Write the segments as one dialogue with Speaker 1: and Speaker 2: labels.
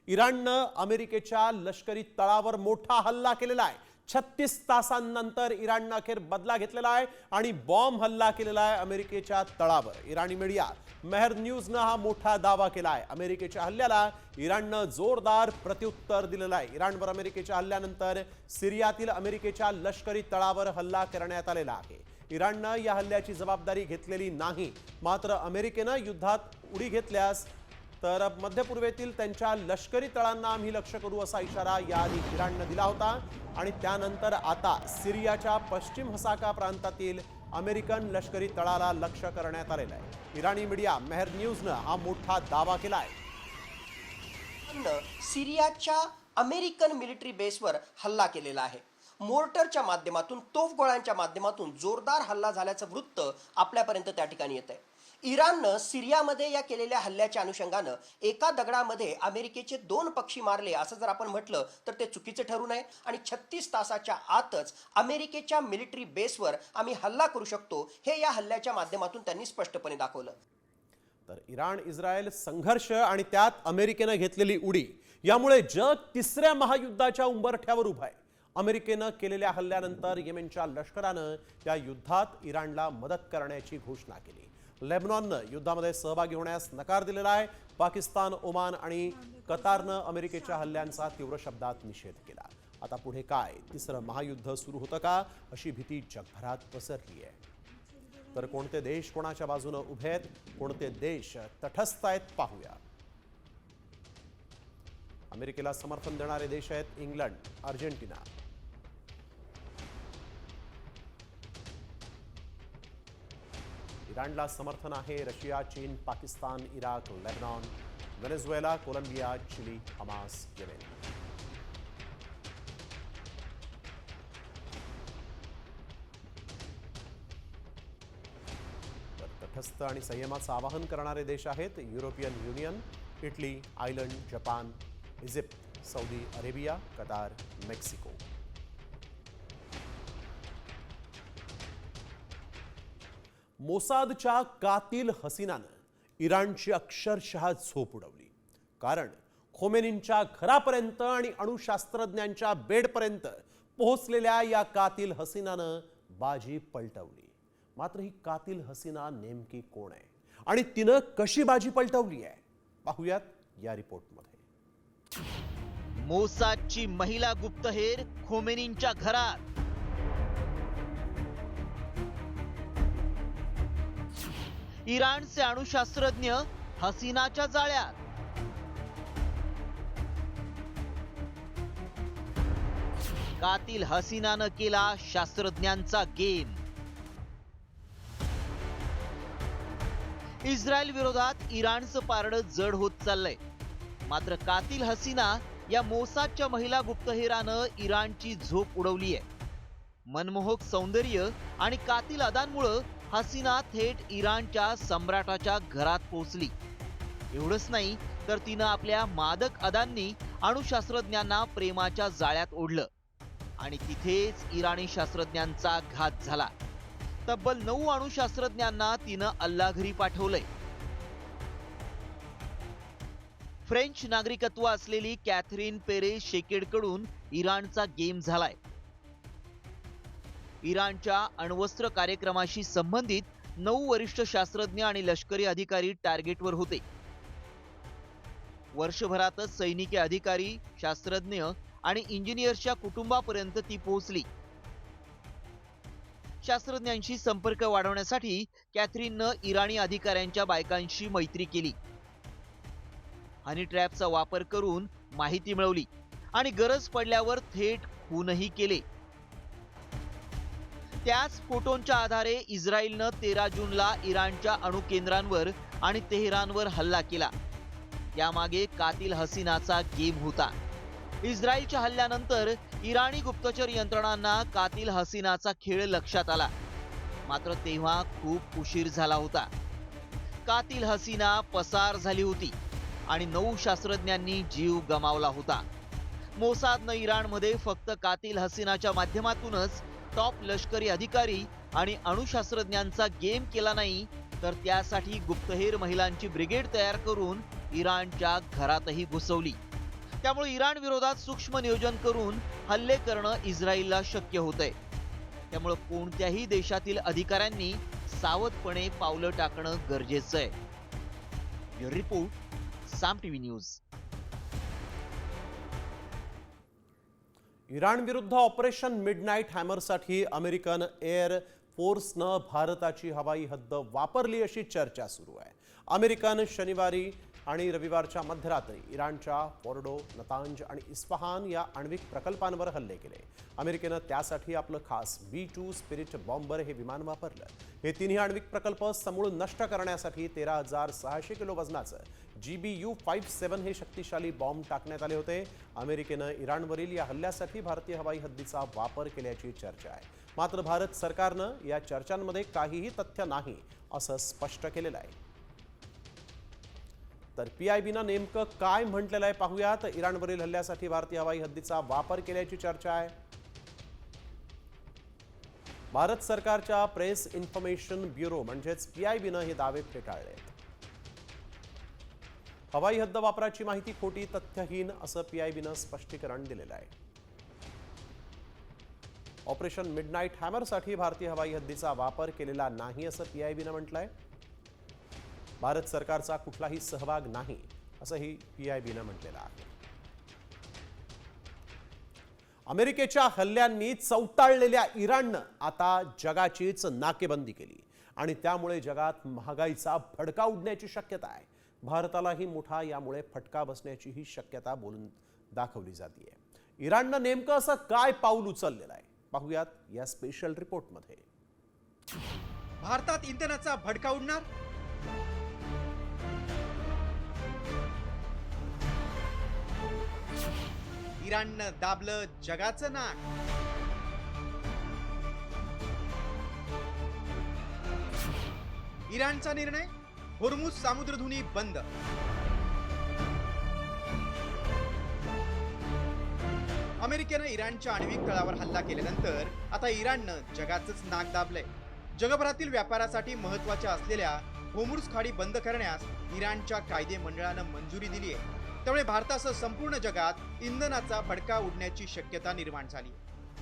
Speaker 1: इराणनं अमेरिकेच्या लष्करी तळावर मोठा हल्ला केलेला आहे। 36 तासांनंतर इराणनं अखेर बदला घेतलेला आहे आणि बॉम्ब हल्ला केलेला आहे अमेरिकेच्या तळावर। इराणी मीडिया मेहर न्यूजनं हा मोठा दावा केला आहे। अमेरिकेच्या हल्ल्याला इराणनं जोरदार प्रत्युत्तर दिलेलं आहे। इराणवर अमेरिकेच्या हल्ल्यानंतर सिरियातील अमेरिकेच्या लष्करी तळावर हल्ला करण्यात आलेला आहे। इराणनं या हल्ल्याची जबाबदारी घेतलेली नाही, मात्र अमेरिकेनं युद्धात उडी घेतल्यास तर मध्य पूर्वेतील त्यांच्या लष्करी तळांना आम्ही लक्ष्य करू असा इशारा याआधी इराणनं दिला होता आणि त्यानंतर आता सिरियाच्या पश्चिम हसाका प्रांतातील अमेरिकन लष्करी तळाला लक्ष्य करण्यात आलेलं आहे। इराणी मीडिया मेहर न्यूजनं हा मोठा दावा केला आहे।
Speaker 2: सिरियाच्या अमेरिकन मिलिटरी बेसवर हल्ला केलेला आहे। मोर्टरच्या माध्यमातून, तोफगोळ्यांच्या माध्यमातून जोरदार हल्ला झाल्याचं वृत्त आपल्यापर्यंत त्या ठिकाणी येत आहे। इराणनं सिरियामध्ये या केलेल्या हल्ल्याच्या अनुषंगानं एका दगडामध्ये अमेरिकेचे 2 पक्षी मारले असं जर आपण म्हटलं तर ते चुकीचं ठरू नये आणि 36 तासाच्या आतच अमेरिकेच्या मिलिटरी बेसवर आम्ही हल्ला करू शकतो हे या हल्ल्याच्या माध्यमातून त्यांनी स्पष्टपणे दाखवलं।
Speaker 1: तर इराण इस्रायल संघर्ष आणि त्यात अमेरिकेनं घेतलेली उडी यामुळे जग तिसऱ्या महायुद्धाच्या उंबरठ्यावर उभं आहे। अमेरिकेनं केलेल्या हल्ल्यानंतर येमेनच्या लष्करानं या युद्धात इराणला मदत करण्याची घोषणा केली। लेबनॉननं युद्धामध्ये सहभागी होण्यास नकार दिलेला आहे। पाकिस्तान, ओमान आणि कतारनं अमेरिकेच्या हल्ल्यांचा तीव्र शब्दात निषेध केला। आता पुढे काय, तिसरं महायुद्ध सुरू होतं का अशी भीती जगभरात पसरली आहे। तर कोणते देश कोणाच्या बाजूने उभे आहेत, कोणते देश तटस्थ आहेत पाहूया। अमेरिकेला समर्थन देणारे देश आहेत इंग्लंड, अर्जेंटिना। इराणला समर्थन आहे रशिया, चीन, Pakistan, Iraq, Lebanon, Venezuela, Colombia, Chile, Hamas, Yemen. तटस्थ आणि संयमाचं आवाहन करणारे देश आहेत European Union, Italy, Ireland, Japan, Egypt, Saudi Arabia, Qatar, Mexico. मोसादच्या कातिल हसीनानं इराणची अक्षरशः झोप उडवली। कारण खोमेनींच्या घरापर्यंत आणि अणुशास्त्रज्ञांच्या बेडपर्यंत पोहोचलेल्या या कातिल हसीनानं बाजी पलटवली। मात्र ही कातिल हसीना नेमकी कोण आहे आणि तिनं कशी बाजी पलटवली आहे पाहूयात या रिपोर्टमध्ये।
Speaker 3: मोसादची महिला गुप्तहेर खोमेनींच्या घरात। इराणचे अणुशास्त्रज्ञ हसीनाच्या जाळ्यात। कातिल हसीनानं केला शास्त्रज्ञांचा गेम। इस्रायल विरोधात इराणचं पारडं जड होत चाललंय। मात्र कातिल हसीना या मोसादच्या महिला गुप्तहेरानं इराणची झोप उडवली आहे। मनमोहक सौंदर्य आणि कातिल अदांमुळे हसीना थेट इराणच्या सम्राटाच्या घरात पोहोचली। एवढंच नाही तर तिनं आपल्या मादक अदांनी अणुशास्त्रज्ञांना प्रेमाच्या जाळ्यात ओढलं आणि तिथेच इराणी शास्त्रज्ञांचा घात झाला। तब्बल 9 अणुशास्त्रज्ञांना तिनं अल्लाघरी पाठवलंय। फ्रेंच नागरिकत्व असलेली कॅथरीन पेरे शेकेडकडून इराणचा गेम झालाय। इराणच्या अण्वस्त्र कार्यक्रमाशी संबंधित 9 वरिष्ठ शास्त्रज्ञ आणि लष्करी अधिकारी टार्गेटवर होते। वर्षभरातच सैनिकी अधिकारी, शास्त्रज्ञ आणि इंजिनियर्सच्या कुटुंबापर्यंत ती पोहोचली। शास्त्रज्ञांशी संपर्क वाढवण्यासाठी कॅथरीननं इराणी अधिकाऱ्यांच्या बायकांशी मैत्री केली। हनी ट्रॅपचा वापर करून माहिती मिळवली आणि गरज पडल्यावर थेट खूनही केले। त्याच फोटोंच्या आधारे इस्रायलनं 13 जूनला इराणच्या अणुकेंद्रांवर आणि तेहरानवर हल्ला केला। यामागे कातिल हसीनाचा गेम होता। इस्रायलच्या हल्ल्यानंतर इराणी गुप्तचर यंत्रणांना कातिल हसीनाचा खेळ लक्षात आला, मात्र तेव्हा खूप उशीर झाला होता। कातिल हसीना पसार झाली होती आणि 9 शास्त्रज्ञांनी जीव गमावला होता। मोसादनं इराणमध्ये फक्त कातिल हसीनाच्या माध्यमातूनच टॉप लष्करी अधिकारी आणि अणुशास्त्रज्ञांचा गेम केला नाही, तर त्यासाठी गुप्तहेर महिलांची ब्रिगेड तयार करून इराणच्या घरातही घुसवली। त्यामुळे इराण विरोधात सूक्ष्म नियोजन करून हल्ले करणं इस्रायलला शक्य होतंय. त्यामुळे कोणत्याही देशातील अधिकाऱ्यांनी सावधपणे पावलं टाकणं गरजेचं आहे. ब्युरो रिपोर्ट, साम टीव्ही न्यूज.
Speaker 1: इराण विरुद्ध ऑपरेशन मिडनाईट हॅमरसाठी अमेरिकन एअर फोर्सनं भारताची हवाई हद्द वापरली अशी चर्चा सुरू आहे. अमेरिकन शनिवारी आणि रविवारच्या मध्यरात्री इराणच्या फोर्डो, नतांज आणि इस्फहान या आण्विक प्रकल्पांवर हल्ले केले. अमेरिकेनं त्यासाठी आपलं खास B-2 स्पिरिट बॉम्बर हे विमान वापरलं. हे तिन्ही आण्विक प्रकल्प समूळ नष्ट करण्यासाठी 13,600 किलो वजनाचं GBU-57 हे शक्तिशाली बॉम्ब टाकण्यात आले होते. अमेरिकेनं इराणवरील या हल्ल्यासाठी भारतीय हवाई हद्दीचा वापर केल्याची चर्चा आहे. मात्र भारत सरकारनं या चर्चांमध्ये काहीही तथ्य नाही असं स्पष्ट केलेलं आहे. तर PIBनं नेमकं काय म्हटलेलं आहे पाहूयात. इराणवरील हल्ल्यासाठी भारतीय हवाई हद्दीचा वापर केल्याची चर्चा आहे. भारत सरकारच्या प्रेस इन्फॉर्मेशन ब्युरो म्हणजेच PIBनं हे दावे फेटाळले. हवाई हद्द वापराची माहिती खोटी, तथ्यहीन असं PIBनं स्पष्टीकरण दिलेलं आहे. ऑपरेशन मिडनाईट हॅमरसाठी भारतीय हवाई हद्दीचा वापर केलेला नाही असं PIBनं म्हटलंय. भारत सरकारचा कुठलाही सहभाग नाही असंही PIBनं म्हटलेलं आहे. अमेरिकेच्या हल्ल्यांनी चौटाळलेल्या इराणनं आता जगाचीच नाकेबंदी केली आणि त्यामुळे जगात महागाईचा भडका उडण्याची शक्यता आहे. भारतालाही मोठा यामुळे फटका बसण्याचीही शक्यता बोलून दाखवली जाते. इराणनं नेमकं असं काय पाऊल उचललेलं आहे पाहूयात या स्पेशल रिपोर्टमध्ये.
Speaker 4: भारतात इंधनाचा भडका उडणार? इराणनं दाबलं जगाचं नाक. इराणचा निर्णय, होर्मुझ सामुद्रधुनी बंद. अमेरिकेनं इराणच्या आण्विक तळावर हल्ला केल्यानंतर आता इराणनं जगाचंच नाक दाबलंय. जगभरातील व्यापारासाठी महत्त्वाच्या असलेल्या होर्मुझ खाडी बंद करण्यास इराणच्या कायदे मंडळानं मंजुरी दिली आहे. त्यामुळे भारतासह संपूर्ण जगात इंधनाचा भडका उडण्याची शक्यता निर्माण झाली.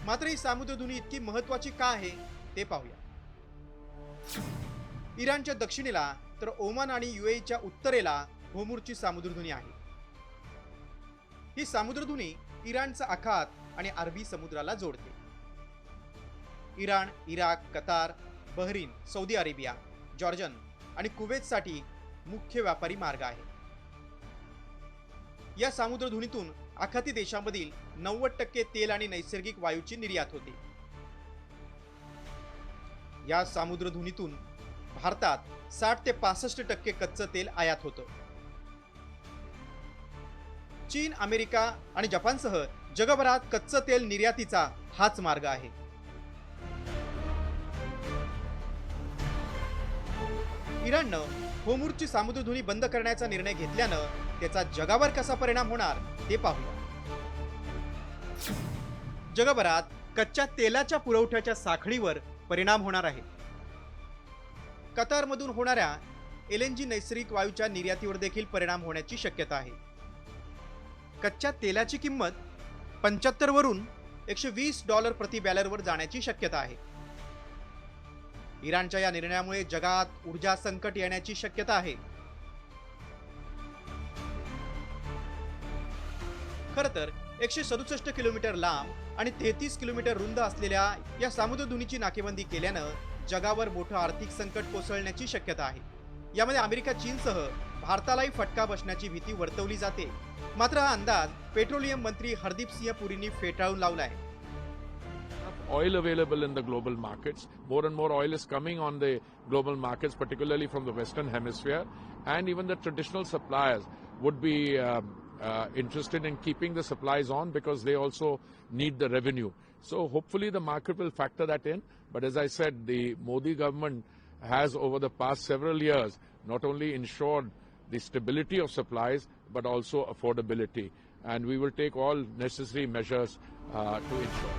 Speaker 4: मात्र ही सामुद्रधुनी इतकी महत्त्वाची का आहे ते पाहूया. इराणच्या दक्षिणेला तर ओमान आणि UAEच्या उत्तरेला होर्मुझची सामुद्रधुनी आहे. ही सामुद्रधुनी इराणचा आखात आणि अरबी समुद्राला जोडते. Iran, Iraq, Qatar, Bahrain, Saudi Arabia, जॉर्जन आणि कुवेतसाठी मुख्य व्यापारी मार्ग आहे. या सामुद्रधुनीतून आखाती देशांमधील 90% तेल आणि नैसर्गिक वायूची निर्यात होते. या सामुद्रधुनीतून भारतात 60 ते 65% कच्चं तेल आयात होतं. चीन, अमेरिका आणि जपानसह जगभरात कच्चं तेल निर्यातीचा हाच मार्ग आहे. इराणनं होर्मुझची सामुद्रधुनी बंद करण्याचा निर्णय घेतल्यानं त्याचा जगावर कसा परिणाम होणार ते पाहूया. जगभरात कच्च्या तेलाच्या पुरवठ्याच्या साखळीवर परिणाम होणार आहे. कतारमधून होणाऱ्या LNG नैसर्गिक वायूच्या निर्यातीवर देखील परिणाम होण्याची शक्यता आहे. कच्च्या तेलाची किंमत 75 वरून $120 प्रति बॅरलवर जाण्याची शक्यता आहे. इराणच्या या निर्णयामुळे जगात ऊर्जा संकट येण्याची शक्यता आहे. खरं तर 167 किलोमीटर लांब आणि 33 किलोमीटर रुंद असलेल्या या सामुद्रधुनीची नाकेबंदी केल्यानं जगावर मोठं आर्थिक संकट कोसळण्याची शक्यता आहे. यामध्ये अमेरिका, चीनसह भारतालाही फटका बसण्याची भीती वर्तवली जाते. मात्र हा अंदाज पेट्रोलियम मंत्री हरदीप सिंह पुरींनी फेटाळून लावलाय.
Speaker 5: Oil available in the global markets. More and more oil is coming on the global markets, particularly from the Western Hemisphere, and even the traditional suppliers would be interested in keeping the supplies on because they also need the revenue. So hopefully the market will factor that in. But as I said, the Modi government has over the past several years not only ensured the stability of supplies but also affordability, and we will take all necessary measures to ensure.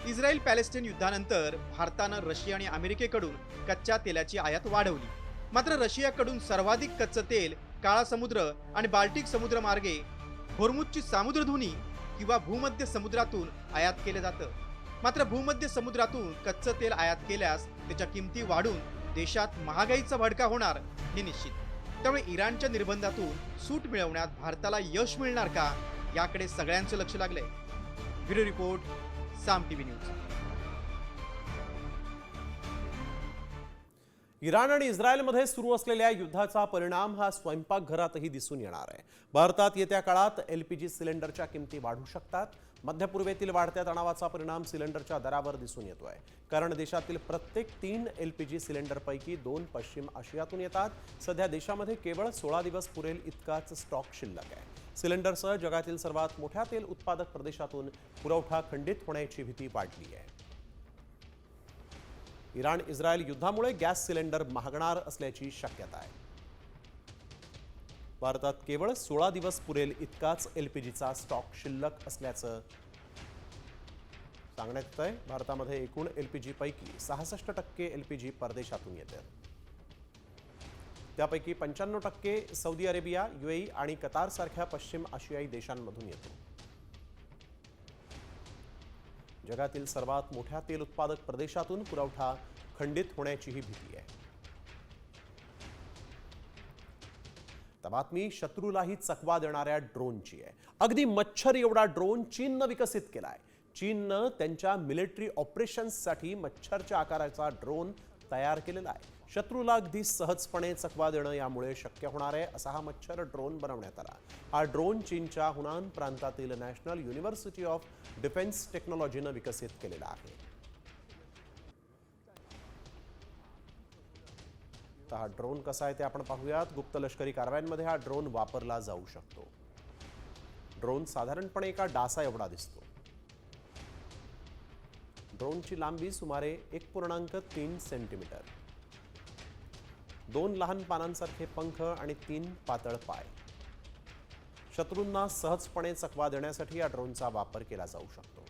Speaker 4: Israel Palestine युद्धानंतर भारतानं Russia आणि अमेरिकेकडून कच्च्या तेलाची आयात वाढवली. मात्र रशियाकडून सर्वाधिक कच्चं तेल काळा समुद्र आणि बाल्टिक समुद्र मार्गे होर्मुझची सामुद्रधुनी किंवा भूमध्य समुद्रातून आयात केले जातं. मात्र भूमध्य समुद्रातून कच्चं तेल आयात केल्यास त्याच्या किमती वाढून देशात महागाईचा भडका होणार हे निश्चित. त्यामुळे इराणच्या निर्बंधातून सूट मिळवण्यात भारताला यश मिळणार का, याकडे सगळ्यांचं लक्ष लागलंय. ब्युरो रिपोर्ट, साम टीव्ही न्यूज.
Speaker 1: इराण आणि इस्रायलमध्ये सुरू असलेल्या युद्धाचा परिणाम हा स्वयंपाकघरातही दिसून येणार आहे. भारतात येत्या काळात LPG सिलेंडरच्या किमती वाढू शकतात. मध्य पूर्वेतील वाढत्या तणावाचा परिणाम सिलेंडरच्या दरावर दिसून येतोय, कारण देशातील प्रत्येक 3 LPG सिलेंडरपैकी 2 पश्चिम आशियातून येतात. सध्या देशामध्ये केवळ 16 दिवस पुरेल इतकाच स्टॉक शिल्लक आहे. सिलेंडरसह जगातील सर्वात मोठ्या तेल उत्पादक प्रदेशातून पुरवठा खंडित होण्याची भीती वाढली आहे. इराण इस्रायल युद्धामुळे गॅस सिलेंडर महागणार असल्याची शक्यता आहे. भारतात केवळ 16 दिवस पुरेल इतकाच LPGचा स्टॉक शिल्लक असल्याचं सांगण्यात येत आहे. भारतामध्ये एकूण LPG पैकी 66% LPG परदेशातून येते. त्यापैकी 95% सौदी अरेबिया, UAE आणि कतार सारख्या पश्चिम आशियाई देशांमधून येतो. जगातील सर्वात मोठ्या तेल उत्पादक प्रदेशातून पुरवठा खंडित होण्याचीही भीती आहे. तर बातमी शत्रूलाही चकवा देणाऱ्या ड्रोनची आहे. अगदी मच्छर एवढा ड्रोन चीननं विकसित केलाय. चीननं त्यांच्या मिलिटरी ऑपरेशन्ससाठी मच्छरच्या आकाराचा ड्रोन तयार केलेला आहे. शत्रूला अगदी सहजपणे चकवा देणं यामुळे शक्य होणार आहे असा हा मच्छर ड्रोन बनवण्यात आला. हा ड्रोन चीनच्या हुनान प्रांतातील नॅशनल युनिव्हर्सिटी ऑफ डिफेन्स टेक्नॉलॉजीनं विकसित केलेला आहे. तर हा ड्रोन कसा आहे ते आपण पाहूयात. गुप्त लष्करी कारवायांमध्ये हा ड्रोन वापरला जाऊ शकतो. ड्रोन साधारणपणे एका डासा एवढा दिसतो. ड्रोनची लांबी सुमारे 1.3 सेंटीमीटर, 2 लहान पानांसारखे पंख आणि 3 पातळ पाय. शत्रूंना सहजपणे चकवा देण्यासाठी या ड्रोनचा वापर केला जाऊ शकतो.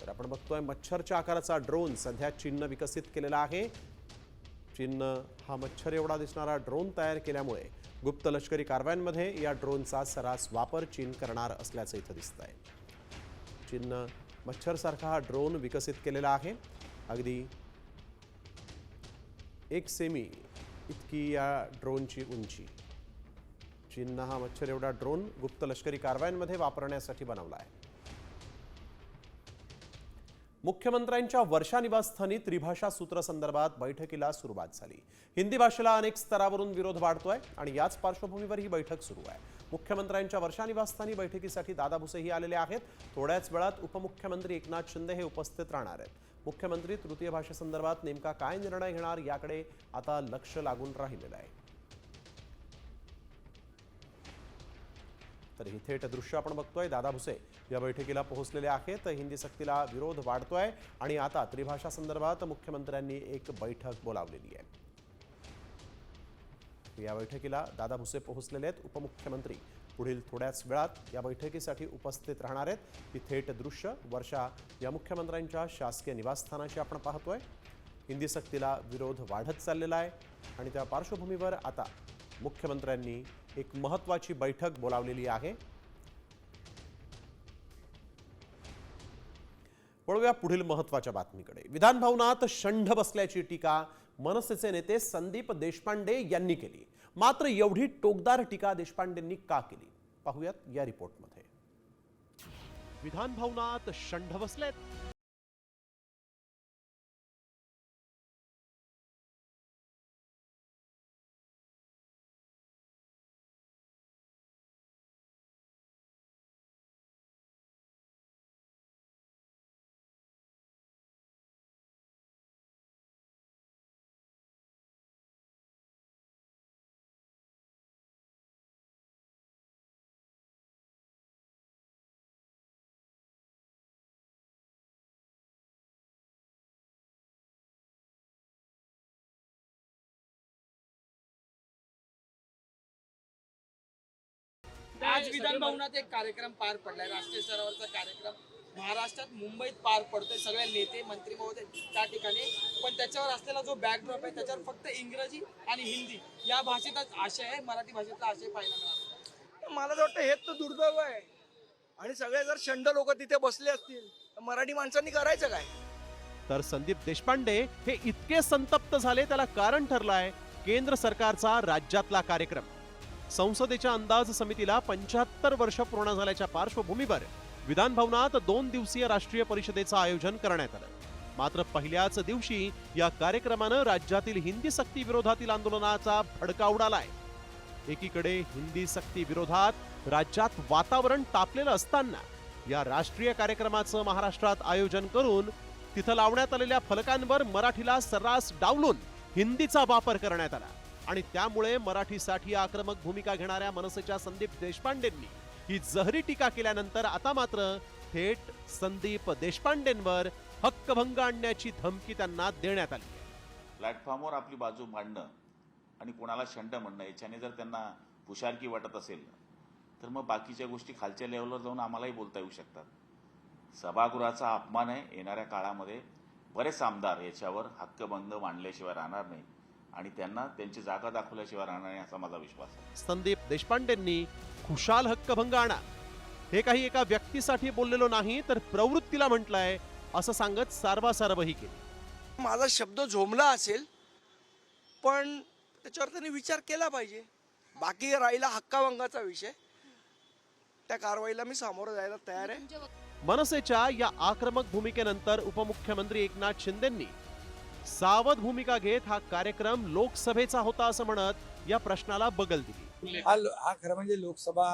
Speaker 1: तर आपण बघतोय मच्छरच्या आकाराचा ड्रोन सध्या चीननं विकसित केलेला आहे. चीननं हा मच्छर एवढा दिसणारा ड्रोन तयार केल्यामुळे गुप्त लष्करी कारवायांमध्ये या ड्रोनचा सर्रास वापर चीन करणार असल्याचं इथं दिसतंय. चीननं मच्छरसारखा हा ड्रोन विकसित केलेला आहे. अगदी 1 सेमी इतकी या ड्रोनची उंची. चीननं हा मच्छर एवढा ड्रोन गुप्त लष्करी कारवायांमध्ये वापरण्यासाठी बनवला आहे. मुख्यमंत्र्यांच्या वर्षा निवासस्थानी त्रिभाषा सूत्र संदर्भात बैठकीला सुरुवात झाली. हिंदी भाषेला अनेक स्तरावरून विरोध वाढतोय आणि याच पार्श्वभूमीवर ही बैठक सुरू आहे. मुख्यमंत्र्यांच्या वर्षा निवासस्थानी बैठकीसाठी दादा भुसेही आलेले आहेत. थोड्याच वेळात उपमुख्यमंत्री एकनाथ शिंदे हे उपस्थित राहणार आहेत. मुख्यमंत्री तृतीय भाषेसंदर्भात नेमका काय निर्णय घेणार याकडे आता लक्ष लागून राहिलेलं आहे. तर ही थेट दृश्य आपण बघतोय. दादा भुसे या बैठकीला पोहोचलेले आहेत. हिंदी सक्तीला विरोध वाढतोय आणि आता त्रिभाषा संदर्भात मुख्यमंत्र्यांनी एक बैठक बोलावलेली आहे. या बैठकीला दादा भुसे पोहोचलेले आहेत. उपमुख्यमंत्री पुढील थोड्याच वेळात या बैठकीसाठी उपस्थित राहणार आहेत. ही थेट दृश्य वर्षा या मुख्यमंत्र्यांच्या शासकीय निवासस्थानाची आपण पाहतोय. हिंदी सक्तीला विरोध वाढत चाललेला आहे आणि त्या पार्श्वभूमीवर आता मुख्यमंत्र्यांनी एक महत्त्वाची बैठक बोलावलेली आहे. वळूया पुढील महत्त्वाच्या बातमीकडे. विधान भवनात शंढ बसल्याची टीका मनसेचे नेते संदीप देशपांडे यांनी केली. मात्र एवढी टोकदार टीका देशपांडेंनी का केली पाहूयात या रिपोर्टमध्ये. विधान भवनात शंढ बसलेत.
Speaker 6: आज विधान भवनात एक कार्यक्रम पार पडलाय, राष्ट्रीय स्तरावरचा कार्यक्रम. महाराष्ट्रात मुंबईत पार पडतोय. सगळे नेते मंत्री महोदय त्या ठिकाणी, पण त्याच्यावर असलेला जो बॅकड्रॉप आहे त्याच्यावर फक्त इंग्रजी आणि हिंदी या भाषेतच आशय आहे, मराठी भाषेतला आशय पाहायला मिळाला.
Speaker 7: मला तर वाटतं हेच तर दुर्दैव आहे. आणि सगळे जर शंड लोक तिथे बसले असतील तर मराठी माणसांनी करायचं काय?
Speaker 1: तर संदीप देशपांडे हे इतके संतप्त झाले, त्याला कारण ठरलाय केंद्र सरकारचा राज्यातला कार्यक्रम. संसदेच्या अंदाज समितीला 75 वर्ष पूर्ण झाल्याच्या पार्श्वभूमीवर विधान भवनात 2 दिवसीय राष्ट्रीय परिषदेचं आयोजन करण्यात आलं. मात्र पहिल्याच दिवशी या कार्यक्रमानं राज्यातील हिंदी सक्ती विरोधातील आंदोलनाचा भडका उडालाय. एकीकडे हिंदी सक्ती विरोधात राज्यात वातावरण तापलेलं असताना या राष्ट्रीय कार्यक्रमाचं महाराष्ट्रात आयोजन करून तिथं लावण्यात आलेल्या फलकांवर मराठीला सर्रास डावलून हिंदीचा वापर करण्यात आला आणि त्यामुळे मराठीसाठी आक्रमक भूमिका घेणाऱ्या मनसेच्या संदीप देशपांडेंनी ही जहरी टीका केल्यानंतर आता मात्र थेट संदीप देशपांडेंवर हक्कभंग आणण्याची धमकी त्यांना देण्यात आली आहे.
Speaker 8: प्लॅटफॉर्मवर आपली बाजू मांडणं आणि कोणाला शंड म्हणणं याच्याने जर त्यांना पुशारकी वाटत असेल तर मग बाकीच्या गोष्टी खालच्या लेवलवर जाऊन आम्हालाही बोलता येऊ शकतात. सभागृहाचा अपमान आहे. येणाऱ्या काळामध्ये बरेच आमदार याच्यावर हक्कभंग मांडल्याशिवाय राहणार नाही आणि त्यांना त्यांची जागा दाखवल्याशिवाय राहणार नाही असा माझा विश्वास आहे.
Speaker 1: संदीप देशपांडेंनी खुशाल हक्कभंग आणा हे काही एका व्यक्तीसाठी बोललेलो नाही तर प्रवृत्तीला म्हटलंय असं सांगत सारवासारवही केली.
Speaker 7: माझा शब्द झोंबला असेल पण त्याच्यावर त्यांनी विचार केला पाहिजे. बाकी राहिला हक्काभंगाचा विषय, त्या कारवाईला मी सामोरं जायला तयार आहे.
Speaker 1: मनसेच्या या आक्रमक भूमिकेनंतर उपमुख्यमंत्री एकनाथ शिंदेंनी सावध भूमिका घेत हा कार्यक्रम लोकसभेचा होता असं म्हणत या प्रश्नाला बगल दिली.
Speaker 9: हा खरं म्हणजे लोकसभा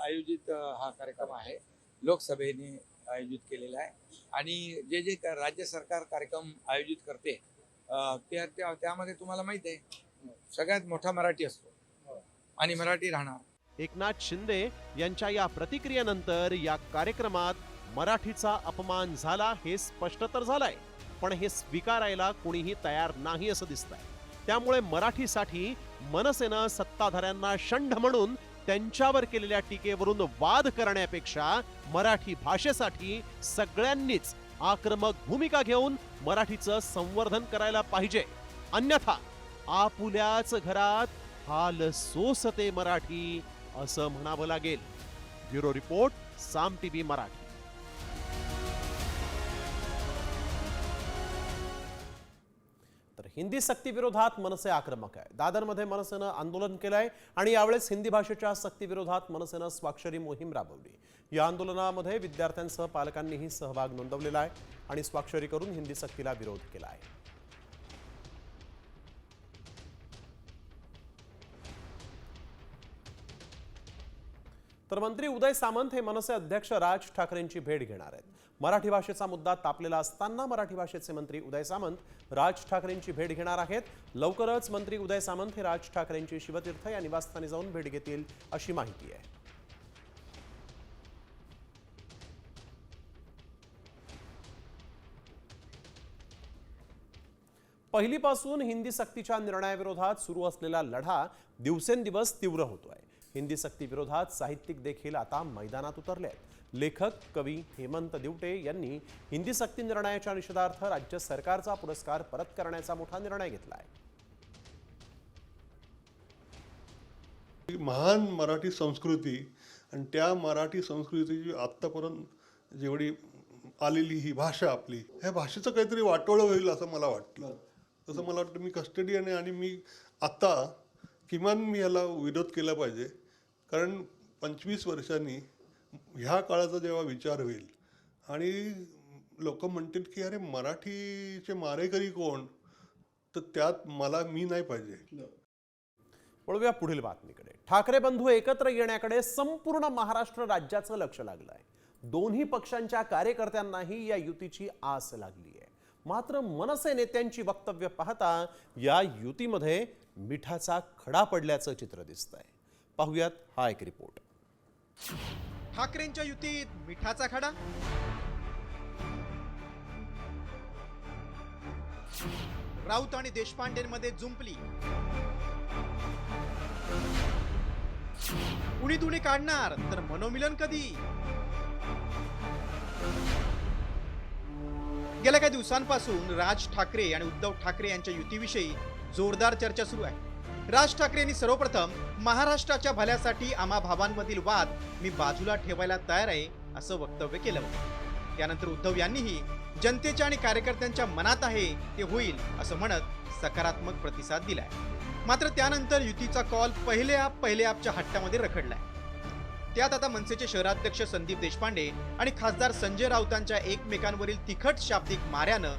Speaker 9: आयोजित हा कार्यक्रम आहे. लोकसभेने आयोजित केलेला आहे आणि जे राज्य सरकार कार्यक्रम आयोजित करते त्यामध्ये तुम्हाला माहिती आहे सगळ्यात मोठा मराठी असतो आणि मराठी राहणार.
Speaker 1: एकनाथ शिंदे यांच्या या प्रतिक्रियेनंतर या कार्यक्रमात मराठीचा अपमान झाला हे स्पष्ट तर झालंय, पण हे स्वीकारायला कोणीही तयार नाही असं दिसतंय. त्यामुळे मराठीसाठी मनसेनं सत्ताधाऱ्यांना शंढ म्हणून त्यांच्यावर केलेल्या टीकेवरून वाद करण्यापेक्षा मराठी भाषेसाठी सगळ्यांनीच आक्रमक भूमिका घेऊन मराठीचं संवर्धन करायला पाहिजे. अन्यथा आपुल्याच घरात हाल सोसते मराठी असं म्हणावं लागेल. ब्युरो रिपोर्ट, साम टीव्ही मराठी. तर हिंदी सक्ती विरोधात मनसे आक्रमक आहे. दादरमध्ये मनसेनं आंदोलन केलंय आणि यावेळेस हिंदी भाषेच्या सक्ती विरोधात मनसेनं स्वाक्षरी मोहीम राबवली. या आंदोलनामध्ये विद्यार्थ्यांसह पालकांनीही सहभाग नोंदवलेला आहे आणि स्वाक्षरी करून हिंदी सक्तीला विरोध केला आहे. तर मंत्री उदय सामंत हे मनसे अध्यक्ष राज ठाकरेंची भेट घेणार आहेत. मराठी भाषेचा मुद्दा तापलेला असताना मराठी भाषेचे मंत्री उदय सामंत राज ठाकरेंची भेट घेणार आहेत. लवकरच मंत्री उदय सामंत हे राज ठाकरेंची शिवतीर्थ या निवासस्थानी जाऊन भेट घेतील अशी माहिती आहे. पहिलीपासून हिंदी सक्तीच्या निर्णयाविरोधात सुरू असलेला लढा दिवसेंदिवस तीव्र होतोय. हिंदी सक्ती विरोधात साहित्यिक देखील आता मैदानात उतरले आहेत. लेखक कवी हेमंत दिवटे यांनी हिंदी सक्ती निर्णयाच्या निषेधार्थ राज्य सरकारचा पुरस्कार परत करण्याचा मोठा निर्णय घेतला आहे.
Speaker 10: महान मराठी संस्कृती आणि त्या मराठी संस्कृतीची आत्तापर्यंत जेवढी आलेली ही भाषा आपली, ह्या भाषेचं काहीतरी वाटोळं होईल असं मला वाटलं. तसं मला वाटतं मी कस्टडियन आहे आणि मी आता किमान मी याला विरोध केला पाहिजे. कारण 25 वर्षांनी ह्या काळाचा जेव्हा विचार होईल आणि लोक म्हणतील की अरे मराठीचे मारेकरी कोण, तर त्यात मी नाही पाहिजे.
Speaker 1: वळूया पुढील बातमीकडे. ठाकरे बंधू एकत्र येण्याकडे संपूर्ण महाराष्ट्र राज्याचं लक्ष लागलं आहे. दोन्ही पक्षांच्या कार्यकर्त्यांनाही या युतीची आस लागली आहे. मात्र मनसे नेत्यांची वक्तव्य पाहता या युतीमध्ये मिठाचा खडा पडल्याचं चित्र दिसतंय. पाहुयात हा एक रिपोर्ट.
Speaker 4: ठाकरेंच्या युतीत मिठाचा खडा. राऊत आणि देशपांडेंमध्ये जुंपली. उणी दुणी काढणार तर मनोमिलन कधी? गेल्या काही दिवसांपासून राज ठाकरे आणि उद्धव ठाकरे यांच्या युतीविषयी जोरदार चर्चा सुरू आहे। राज ठाकरे यांनी सर्वप्रथम महाराष्ट्राच्या भल्यासाठी आम्हा भावांमधील वाद मी बाजूला ठेवायला तयार आहे असं वक्तव्य केलं होतं। त्यानंतर उद्धव यांनीही जनतेच्या आणि कार्यकर्त्यांच्या मनात आहे ते होईल असं म्हणत सकारात्मक प्रतिसाद दिलाय। मात्र त्यानंतर युतीचा कॉल पहिले आपच्या हट्टामध्ये रखडलाय। त्यात आता मनसेचे शहराध्यक्ष संदीप देशपांडे आणि खासदार संजय राऊतांच्या एकमेकांवरील तिखट शाब्दिक माऱ्यानं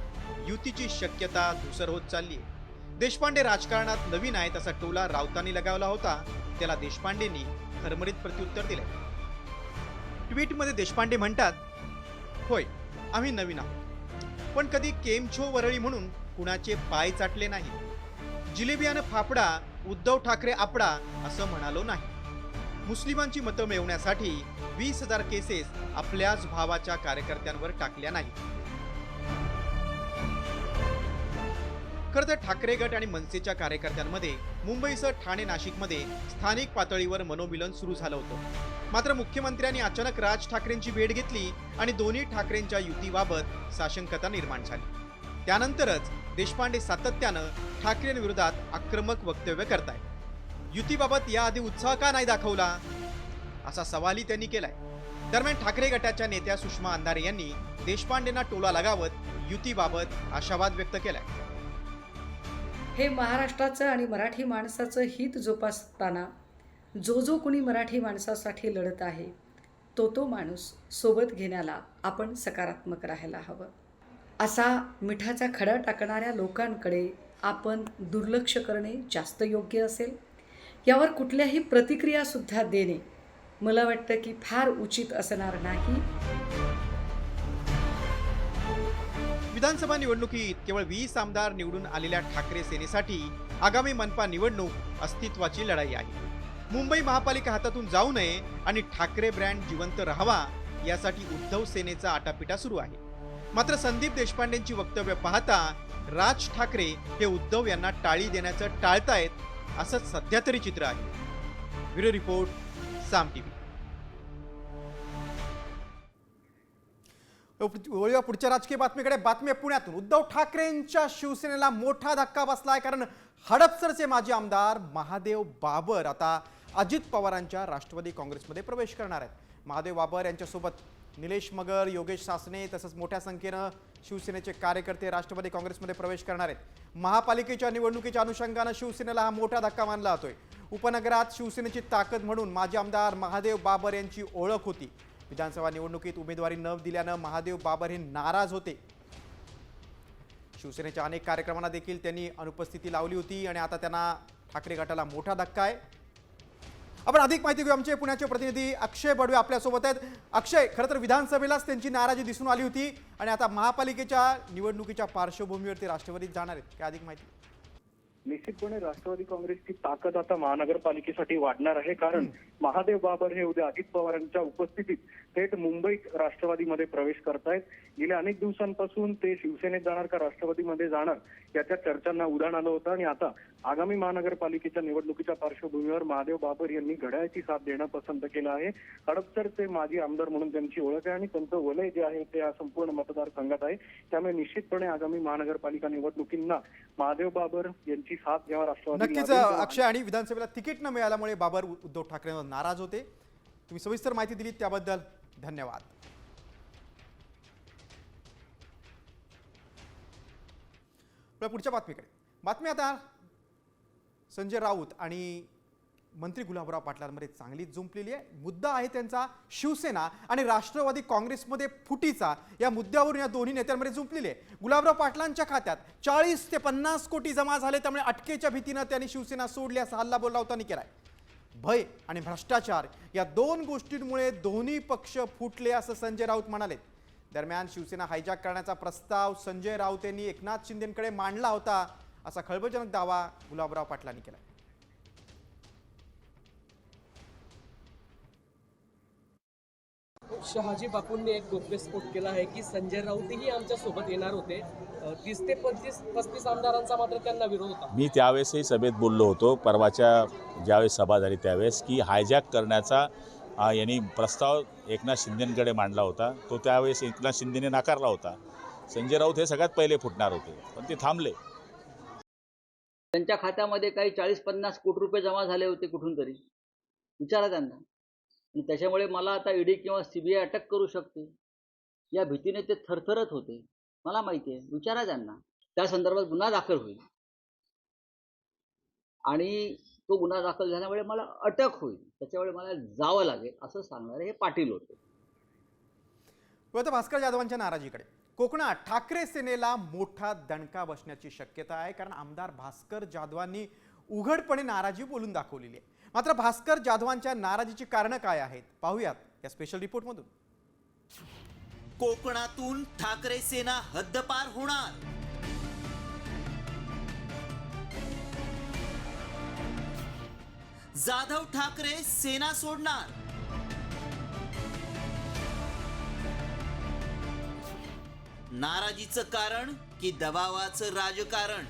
Speaker 4: युतीची शक्यता धुसर होत चालली आहे। देशपांडे राजकारणात नवीन आहेत असा टोला राऊतांनी लगावला होता, त्याला देशपांडेंनी खरमरीत प्रत्युत्तर दिले। ट्विटमध्ये देशपांडे म्हणतात, होय आम्ही नवीन आहोत, पण कधी केमछो वरळी म्हणून कुणाचे पाय चाटले नाही। जिलेबियानं फाफडा उद्धव ठाकरे आपडा असं म्हणालो नाही। मुस्लिमांची मतं मिळवण्यासाठी 20,000 केसेस आपल्याच भावाच्या कार्यकर्त्यांवर टाकल्या नाही। खरं तर ठाकरे गट आणि मनसेच्या कार्यकर्त्यांमध्ये मुंबईसह ठाणे नाशिकमध्ये स्थानिक पातळीवर मनोमिलन सुरू झालं होतं। मात्र मुख्यमंत्र्यांनी अचानक राज ठाकरेंची भेट घेतली आणि दोन्ही ठाकरेंच्या युतीबाबत साशंकता निर्माण झाली। त्यानंतरच देशपांडे सातत्यानं ठाकरेंविरोधात आक्रमक वक्तव्य करतायत। युतीबाबत याआधी उत्साह का नाही दाखवला असा सवालही त्यांनी केलाय। दरम्यान ठाकरे गटाच्या नेत्या सुषमा अंधारे यांनी देशपांडेंना टोला लगावत युतीबाबत आशावाद व्यक्त केलाय।
Speaker 11: हे महाराष्ट्राचं आणि मराठी माणसाचं हित जोपासताना जो कुणी मराठी माणसासाठी लढत आहे तो माणूस सोबत घेण्याला आपण सकारात्मक राहायला हवं। असा मिठाचा खडा टाकणाऱ्या लोकांकडे आपण दुर्लक्ष करणे जास्त योग्य असेल। यावर कुठल्याही प्रतिक्रिया सुद्धा देणे मला वाटतं की फार उचित असणार नाही।
Speaker 4: विधानसभा निवडणुकीत केवळ 20 आमदार निवडून आलेल्या ठाकरे सेनेसाठी आगामी मनपा निवडणूक अस्तित्वाची लढाई आहे। मुंबई महापालिका हातातून जाऊ नये आणि ठाकरे ब्रँड जिवंत राहावा यासाठी उद्धव सेनेचा आटापिटा सुरू आहे। मात्र संदीप देशपांडेंची वक्तव्य पाहता राज ठाकरे हे उद्धव यांना टाळी देण्याचं टाळतायत असं सध्या तरी चित्र आहे। ब्युरो रिपोर्ट, साम टीव्ही।
Speaker 12: वळूया पुढच्या राजकीय बातमीकडे। बातमी पुण्यातून। उद्धव ठाकरेंच्या शिवसेनेला मोठा धक्का बसलाय, कारण हडपसरचे माजी आमदार महादेव बाबर आता अजित पवारांच्या राष्ट्रवादी काँग्रेसमध्ये प्रवेश करणार आहेत। महादेव बाबर यांच्यासोबत निलेश मगर, योगेश सासने तसंच मोठ्या संख्येनं शिवसेनेचे कार्यकर्ते राष्ट्रवादी काँग्रेसमध्ये प्रवेश करणार आहेत। महापालिकेच्या निवडणुकीच्या अनुषंगानं शिवसेनेला हा मोठा धक्का मानला जातोय। उपनगरात शिवसेनेची ताकद म्हणून माजी आमदार महादेव बाबर यांची ओळख होती। विधानसभा निवडणुकीत उमेदवारी न दिल्यानं महादेव बाबर हे नाराज होते। शिवसेनेच्या अनेक कार्यक्रमांना देखील त्यांनी अनुपस्थिती लावली होती आणि आता त्यांना ठाकरे गटाला मोठा धक्का आहे। आपण अधिक माहिती घेऊ, आमचे पुण्याचे प्रतिनिधी अक्षय बडवे आपल्यासोबत आहेत। अक्षय, खरं तर विधानसभेलाच त्यांची नाराजी दिसून आली होती आणि आता महापालिकेच्या निवडणुकीच्या पार्श्वभूमीवर ते राष्ट्रवादीत जाणार आहेत, काय अधिक माहिती?
Speaker 13: निश्चितपणे राष्ट्रवादी काँग्रेसची ताकद आता महानगरपालिकेसाठी वाढणार आहे, कारण महादेव बाबर हे उद्या अजित पवारांच्या उपस्थितीत थेट मुंबईत राष्ट्रवादीमध्ये प्रवेश करतायत। गेल्या अनेक दिवसांपासून ते शिवसेनेत जाणार का राष्ट्रवादीमध्ये जाणार याच्या चर्चांना उधाण आलं होतं आणि आता आगामी महानगरपालिकेच्या निवडणुकीच्या पार्श्वभूमीवर महादेव बाबर यांनी घड्याळाची साथ देणं पसंत केलं आहे। हडपसरचे माजी आमदार म्हणून त्यांची ओळख आहे आणि त्यांचं वलय जे आहे ते या संपूर्ण मतदारसंघात आहे। त्यामुळे निश्चितपणे आगामी महानगरपालिका निवडणुकींना महादेव बाबर यांची साथ घ्यावा राष्ट्रवादी।
Speaker 12: नक्कीच अक्षय, आणि विधानसभेला तिकीट न मिळाल्यामुळे बाबर उद्धव ठाकरेंवर नाराज होते। तुम्ही सविस्तर माहिती दिली त्याबद्दल धन्यवाद। पुढच्या बातमीकडे। बातमी आता संजय राऊत आणि मंत्री गुलाबराव पाटलांमध्ये चांगलीच जुंपलेली आहे। मुद्दा आहे त्यांचा शिवसेना आणि राष्ट्रवादी काँग्रेसमध्ये फुटीचा। या मुद्द्यावरून या दोन्ही नेत्यांमध्ये जुंपलेली आहे। गुलाबराव पाटलांच्या खात्यात 40 ते 50 कोटी जमा झाले, त्यामुळे अटकेच्या भीतीनं त्यांनी शिवसेना सोडली असा हल्ला बोलरावतांनी केलाय। भय आणि भ्रष्टाचार या दोन गोष्टींमुळे दोन्ही पक्ष फुटले असं संजय राऊत म्हणाले। दरम्यान शिवसेना हायजॅक करण्याचा प्रस्ताव संजय राऊत यांनी एकनाथ शिंदेंकडे मांडला होता असा खळबळजनक दावा गुलाबराव पाटलांनी केला।
Speaker 14: शहाजी बापूंनी एक गोप्यस्फोट केला आहे की संजय राऊतही आमच्या सोबत येणार होते। 30 ते 35 आमदारांचा मात्र त्यांना विरोध होता।
Speaker 15: मी त्यावेळेसही सभेत बोललो होतो, परवाच्या ज्यावेळेस सभा झाली त्यावेळेस, की हायजॅक करण्याचा यांनी प्रस्ताव एकनाथ शिंदेंकडे मांडला होता। तो त्यावेळेस एकनाथ शिंदेने नाकारला होता संजय राऊत हे सगळ्यात पहिले फुटणार होते, पण ते थांबले.
Speaker 16: त्यांच्या खात्यामध्ये काही 40-50 कोटी रुपये जमा झाले होते कुठून तरी, विचारा त्यांना. आणि त्याच्यामुळे मला आता ईडी किंवा CBI अटक करू शकते या भीतीने ते थरथरत होते. मला माहिती आहे, विचारा त्यांना. त्या संदर्भात गुन्हा दाखल होईल आणि तो गुन्हा दाखल झाल्यामुळे मला अटक होईल, त्याच्यामुळे मला जावं लागेल असं सांगणारे हे पाटील होते.
Speaker 12: आता भास्कर जाधवांच्या नाराजीकडे कोकणात ठाकरे सेनेला मोठा दणका बसण्याची शक्यता आहे, कारण आमदार भास्कर जाधवांनी उघडपणे नाराजी बोलून दाखवलेली आहे. मात्र भास्कर जाधवांच्या नाराजीची कारणं काय आहेत पाहूयात या स्पेशल रिपोर्टमधून.
Speaker 3: कोकणातून ठाकरे सेना हद्दपार होणार. जाधव ठाकरे सेना सोडणार. नाराजीचं कारण की दबावाचं राजकारण.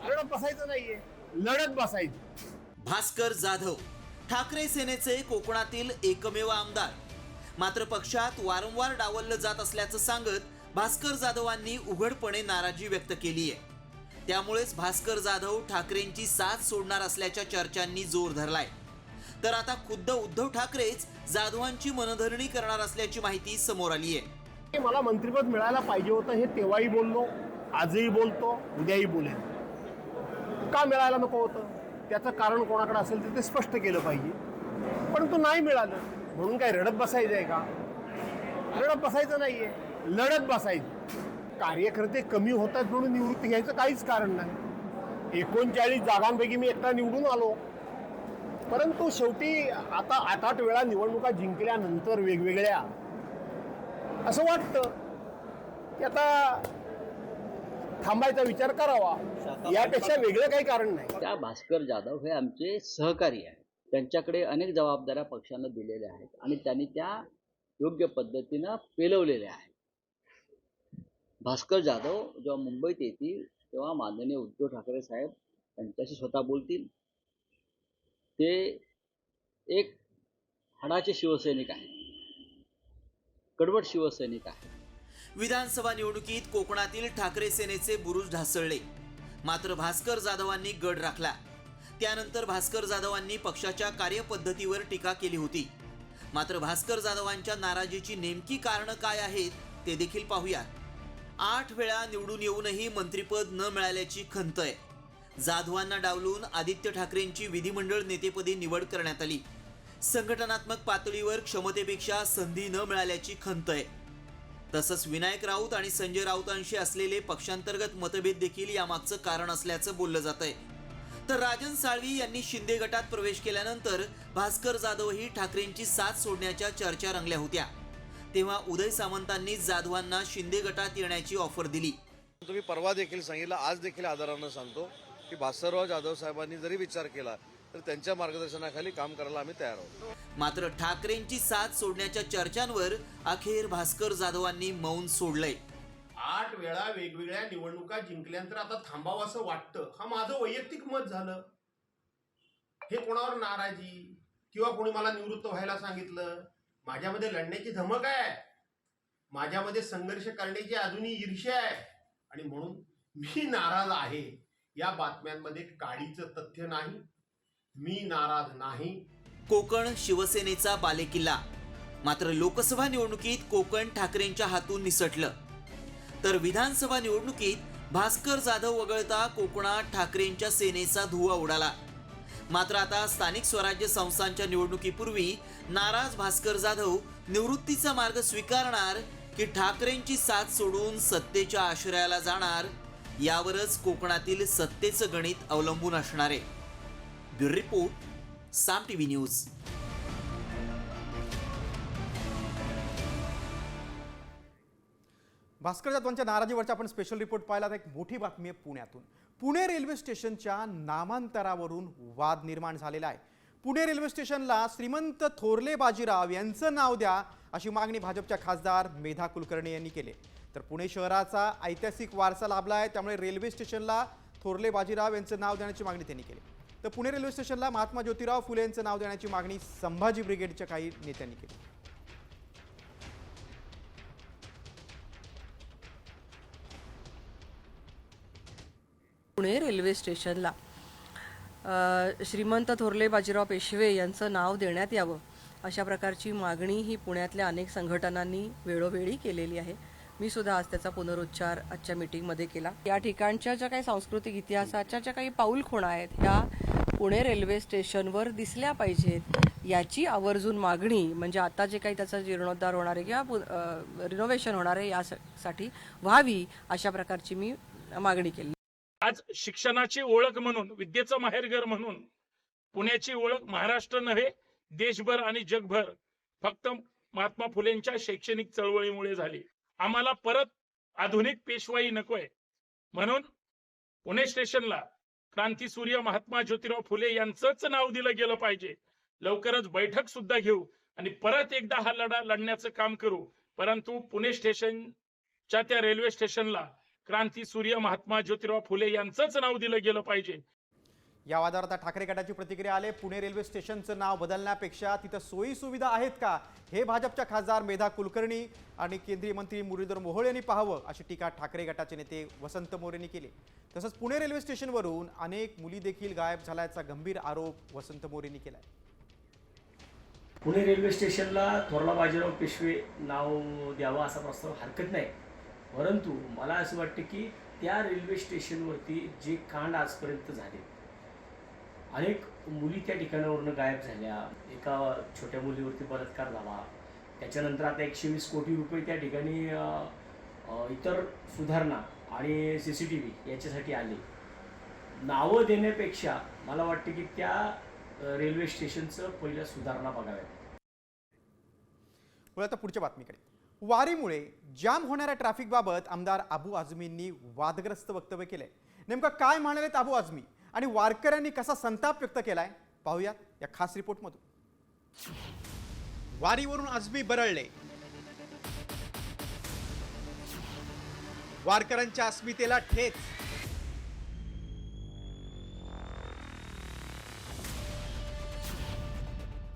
Speaker 17: लढत बसायचं नाहीये, लढत बसायचं.
Speaker 3: भास्कर जाधव ठाकरे सेनेचे कोकणातील एकमेव आमदार. मात्र पक्षात वारंवार डावललं जात असल्याचं सांगत भास्कर जाधवांनी उघडपणे नाराजी व्यक्त केली आहे. त्यामुळेच भास्कर जाधव ठाकरेंची साथ सोडणार असल्याच्या चर्चांनी जोर धरलाय. तर आता खुद्द उद्धव ठाकरेच जाधवांची मनधरणी करणार असल्याची माहिती समोर आली आहे.
Speaker 17: मला मंत्रिपद मिळायला पाहिजे होतं हे तेव्हाही बोललो, आजही बोलतो, उद्याही बोलेन. का मिळायला नको होतं त्याचं कारण कोणाकडे असेल तर ते स्पष्ट केलं पाहिजे. परंतु नाही मिळालं म्हणून काय रडत बसायचं आहे का? रडत बसायचं नाहीये, लढत बसायचं. कार्यकर्ते कमी होतात म्हणून निवृत्ती घ्यायचं काहीच कारण नाही. 39 जागांपैकी मी एकटा निवडून आलो. परंतु शेवटी आता 8 वेळा निवडणुका जिंकल्यानंतर वेगवेगळ्या असं वाटतं की आता थांबायचा विचार करावा, यापेक्षा वेगळं काही कारण नाही.
Speaker 16: त्या भास्कर जाधव हे आमचे सहकारी आहेत. त्यांच्याकडे अनेक जबाबदाऱ्या पक्षानं दिलेल्या आहेत आणि त्यांनी त्या योग्य पद्धतीनं पेलवलेल्या आहेत. भास्कर जाधव जेव्हा मुंबईत येतील तेव्हा माननीय उद्धव ठाकरे साहेब त्यांच्याशी स्वतः बोलतील. ते एक हाडाचे शिवसैनिक आहेत, कडवट शिवसैनिक आहेत.
Speaker 3: विधानसभा निवडणुकीत कोकणातील ठाकरे सेनेचे बुरुज ढासळले. मात्र भास्कर जाधवांनी गड राखला. त्यानंतर भास्कर जाधवांनी पक्षाच्या कार्यपद्धतीवर टीका केली होती. मात्र भास्कर जाधवांच्या नाराजीची नेमकी कारणं काय आहेत ते देखील पाहूया. 8 वेळा निवडून येऊनही मंत्रिपद न मिळाल्याची खंत आहे. जाधवांना डावलून आदित्य ठाकरेंची विधिमंडळ नेतेपदी निवड करण्यात आली. संघटनात्मक पातळीवर क्षमतेपेक्षा संधी न मिळाल्याची खंत आहे. तसंच विनायक राऊत आणि संजय राऊतांशी असलेले पक्षांतर्गत मतभेद देखील यामागचं कारण असल्याचं बोललं जात आहे. तर राजन साळवी यांनी शिंदे गटात प्रवेश केल्यानंतर भास्कर जाधवही ठाकरेंची साथ सोडण्याच्या चर्चा रंगल्या होत्या. तेव्हा उदय सामंतांनी जाधवांना शिंदे गटात येण्याची ऑफर दिली.
Speaker 18: तुम्ही परवा देखील सांगितलं, आज देखील आदरानं सांगतो की भास्करराव जाधव साहेबांनी जरी विचार केला तर त्यांच्या मार्गदर्शनाखाली काम करायला आम्ही तयार आहोत.
Speaker 3: मात्र ठाकरेंची साथ सोडण्याच्या चर्चांवर अखेर भास्कर जाधवांनी मौन सोडलंय.
Speaker 17: 8 वेळा वेगवेगळ्या निवडणुका जिंकल्यानंतर आता थांबावं असं वाटतं. हा माझं वैयक्तिक मत झालं. हे कोणावर नाराजी किंवा कोणी मला निवृत्त व्हायला सांगितलं? माझ्यामध्ये लढण्याची धमक आहे, माझ्यामध्ये संघर्ष करण्याची अजूनही ईर्ष्या आहे आणि म्हणून मी नाराज आहे. या बातम्यांमध्ये काडीचं तथ्य नाही. मी नाराज नाही.
Speaker 3: कोकण शिवसेनेचा बालेकिल्ला. मात्र लोकसभा निवडणुकीत कोकण ठाकरेंच्या हातून निसटलं. तर विधानसभा निवडणुकीत भास्कर जाधव वगळता कोकणात ठाकरेंच्या सेनेचा धुव्वा उडाला. मात्र आता स्थानिक स्वराज्य संस्थांच्या निवडणुकीपूर्वी नाराज भास्कर जाधव निवृत्तीचा मार्ग स्वीकारणार की ठाकरेंची साथ सोडून सत्तेच्या आश्रयाला जाणार, यावरच कोकणातील सत्तेचं गणित अवलंबून असणार आहे. ब्युरो रिपोर्ट, साम टीव्ही न्यूज.
Speaker 12: भास्कर जाधवांच्या नाराजीवरचा आपण स्पेशल रिपोर्ट पाहिला तर एक मोठी बातमी आहे पुण्यातून. पुणे रेल्वे स्टेशनच्या नामांतरावरून वाद निर्माण झालेला आहे. पुणे रेल्वे स्टेशनला श्रीमंत थोरले बाजीराव यांचं नाव द्या अशी मागणी भाजपच्या खासदार मेधा कुलकर्णी यांनी केली. तर पुणे शहराचा ऐतिहासिक वारसा लाभला आहे, त्यामुळे रेल्वे स्टेशनला थोरले बाजीराव यांचं नाव देण्याची मागणी त्यांनी केली. तर पुणे रेल्वे स्टेशनला महात्मा ज्योतिराव फुले यांचं नाव देण्याची मागणी संभाजी ब्रिगेडच्या काही नेत्यांनी केली.
Speaker 19: पुणे रेल्वे स्टेशनला श्रीमंत थोरले बाजीराव पेशवे यांचं नाव देण्यात यावं अशा प्रकारची मागणी ही पुण्यातल्या अनेक संघटनांनी वेळोवेळी केलेली आहे. मी सुद्धा आज त्याचा पुनरुच्चार आजच्या मीटिंगमध्ये केला. या ठिकाणच्या ज्या काही सांस्कृतिक इतिहासाच्या ज्या काही पाऊलखुणा आहेत ह्या पुणे रेल्वे स्टेशनवर दिसल्या पाहिजेत याची आवर्जून मागणी, म्हणजे आता जे काही त्याचा जीर्णोद्धार होणार आहे किंवा रिनोव्हेशन होणार आहे यासाठी व्हावी अशा प्रकारची मी मागणी केली.
Speaker 20: आज शिक्षणाची ओळख म्हणून, विद्येचं माहेरघर म्हणून पुण्याची ओळख महाराष्ट्र नव्हे देशभर आणि जगभर फक्त महात्मा फुलेंच्या शैक्षणिक चळवळीमुळे झाली. आम्हाला परत आधुनिक पेशवाई नकोय, म्हणून पुणे स्टेशनला क्रांतीसूर्य महात्मा ज्योतिराव फुले यांचंच नाव दिलं गेलं पाहिजे. लवकरच बैठक सुद्धा घेऊ आणि परत एकदा हा लढा लढण्याचं काम करू. परंतु पुणे स्टेशनच्या त्या रेल्वे स्टेशनला क्रांतीसूर्य महात्मा ज्योतिराव फुले यांचंच नाव दिलं गेलं पाहिजे.
Speaker 12: या वादावर आता ठाकरे गटाची प्रतिक्रिया आली. पुणे रेल्वे स्टेशनचं नाव बदलण्यापेक्षा तिथं सोयी सुविधा आहेत का हे भाजपच्या खासदार मेधा कुलकर्णी आणि केंद्रीय मंत्री मुरलीधर मोहोळ यांनी पाहावं अशी टीका ठाकरे गटाचे नेते वसंत मोरेंनी केली. तसंच पुणे रेल्वे स्टेशनवरून अनेक मुली देखील गायब झाल्याचा गंभीर आरोप वसंत मोरेंनी केलाय.
Speaker 21: पुणे रेल्वे स्टेशनला थोरला बाजीराव पेशवे नाव द्यावं असा प्रस्ताव हरकत नाही, परंतु मला असं वाटतं की त्या रेल्वे स्टेशनवरती जे कांड आजपर्यंत झाले, अनेक मुली त्या ठिकाणावरून गायब झाल्या, एका छोट्या मुलीवरती बलात्कार झाला, त्याच्यानंतर आता 120 कोटी रुपये त्या ठिकाणी इतर सुधारणा आणि CCTV याच्यासाठी आले. नावं देण्यापेक्षा मला वाटतं की त्या रेल्वे स्टेशनचं पहिल्या सुधारणा बघाव्यात.
Speaker 12: आता पुढच्या बातमीकडे. वारीमुळे जाम होणाऱ्या ट्रॅफिकबाबत आमदार अबू आझमींनी वादग्रस्त वक्तव्य केलंय. नेमकं काय म्हणालेत अबू आझमी आणि वारकऱ्यांनी कसा संताप व्यक्त केलाय पाहूयात या खास रिपोर्टमधून.
Speaker 4: वारीवरून आझमी बरळले. वारकऱ्यांच्या अस्मितेला ठेच.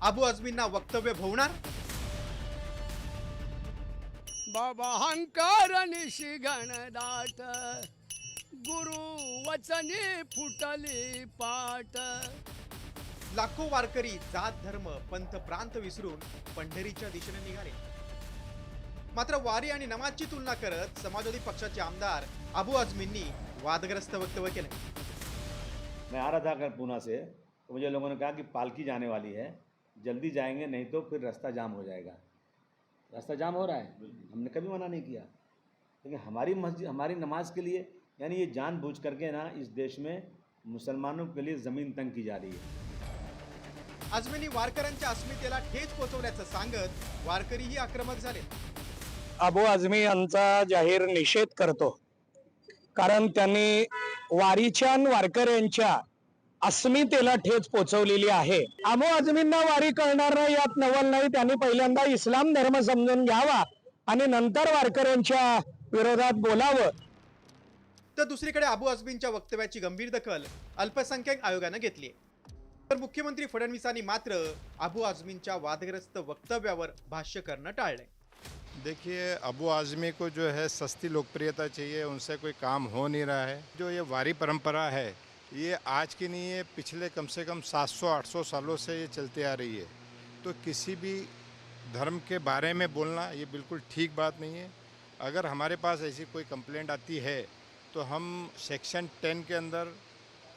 Speaker 4: अबू आझमींना वक्तव्य भोवणार.
Speaker 22: बाबा हंकार निशी गणदाट गुरु वचने फुटले पाट.
Speaker 4: लाखो वारकरी जात धर्म पंथ प्रांत विसरून पंढरीच्या दिशेने निघाले. मात्र वारी आणि नमाजची तुलना करत समाजवादी पक्षाचे आमदार अबू आझमींनी वादग्रस्त वक्तव्य केले.
Speaker 23: मैं आ रहा था कल पूना से, तो मुझे लोगों ने कहा कि पालकी जाने वाली है, जल्दी जाएंगे नहीं तो फिर रास्ता जाम हो जाएगा. रास्ता जाम हो रहा है, हमने कभी मना नहीं किया, लेकिन हमारी मस्जिद हमारी नमाज के लिए यानी ये जानबूझ करके ना इस देश में मुसलमानों के लिए ज़मीन तंग की जा रही है.
Speaker 4: आझमींनी वारकऱ्यांच्या अस्मितेला ठेच पोहोचवल्याचं सांगत वारकरीही आक्रमक झाले.
Speaker 22: अबू आझमी यांचा जाहीर निषेध करतो, कारण त्यांनी वारीच्या वारकऱ्यांच्या अस्मितेला ठेच पोचवलेली आहे. अबू आझमींना वारी कळणार नाही यात नवल नाही. त्यांनी पहिल्यांदा इस्लाम धर्म समजून घ्यावा आणि नंतर वारकऱ्यांच्या विरोधात बोलावं.
Speaker 4: तर दुसरीकडे अबू आझमींच्या वक्तव्याची गंभीर दखल अल्पसंख्याक आयोगानं घेतली. तर मुख्यमंत्री फडणवीसांनी मात्र अबू आझमींच्या वादग्रस्त वक्तव्यावर भाष्य करणं टाळलंय.
Speaker 24: देखिए, अबू आज़मी को जो है सस्ती लोकप्रियता चाहिए, उनसे कोई काम हो नहीं रहा है. जो ये वारी परंपरा है ये आज की नहीं है, पिछले कम से कम 700-800 सालों से ये चलती आ रही है. तो किसी भी धर्म के बारे में बोलना ये बिल्कुल ठीक बात नहीं है. अगर हमारे पास ऐसी कोई कंप्लेंट आती है तो हम सेक्शन 10 के अंदर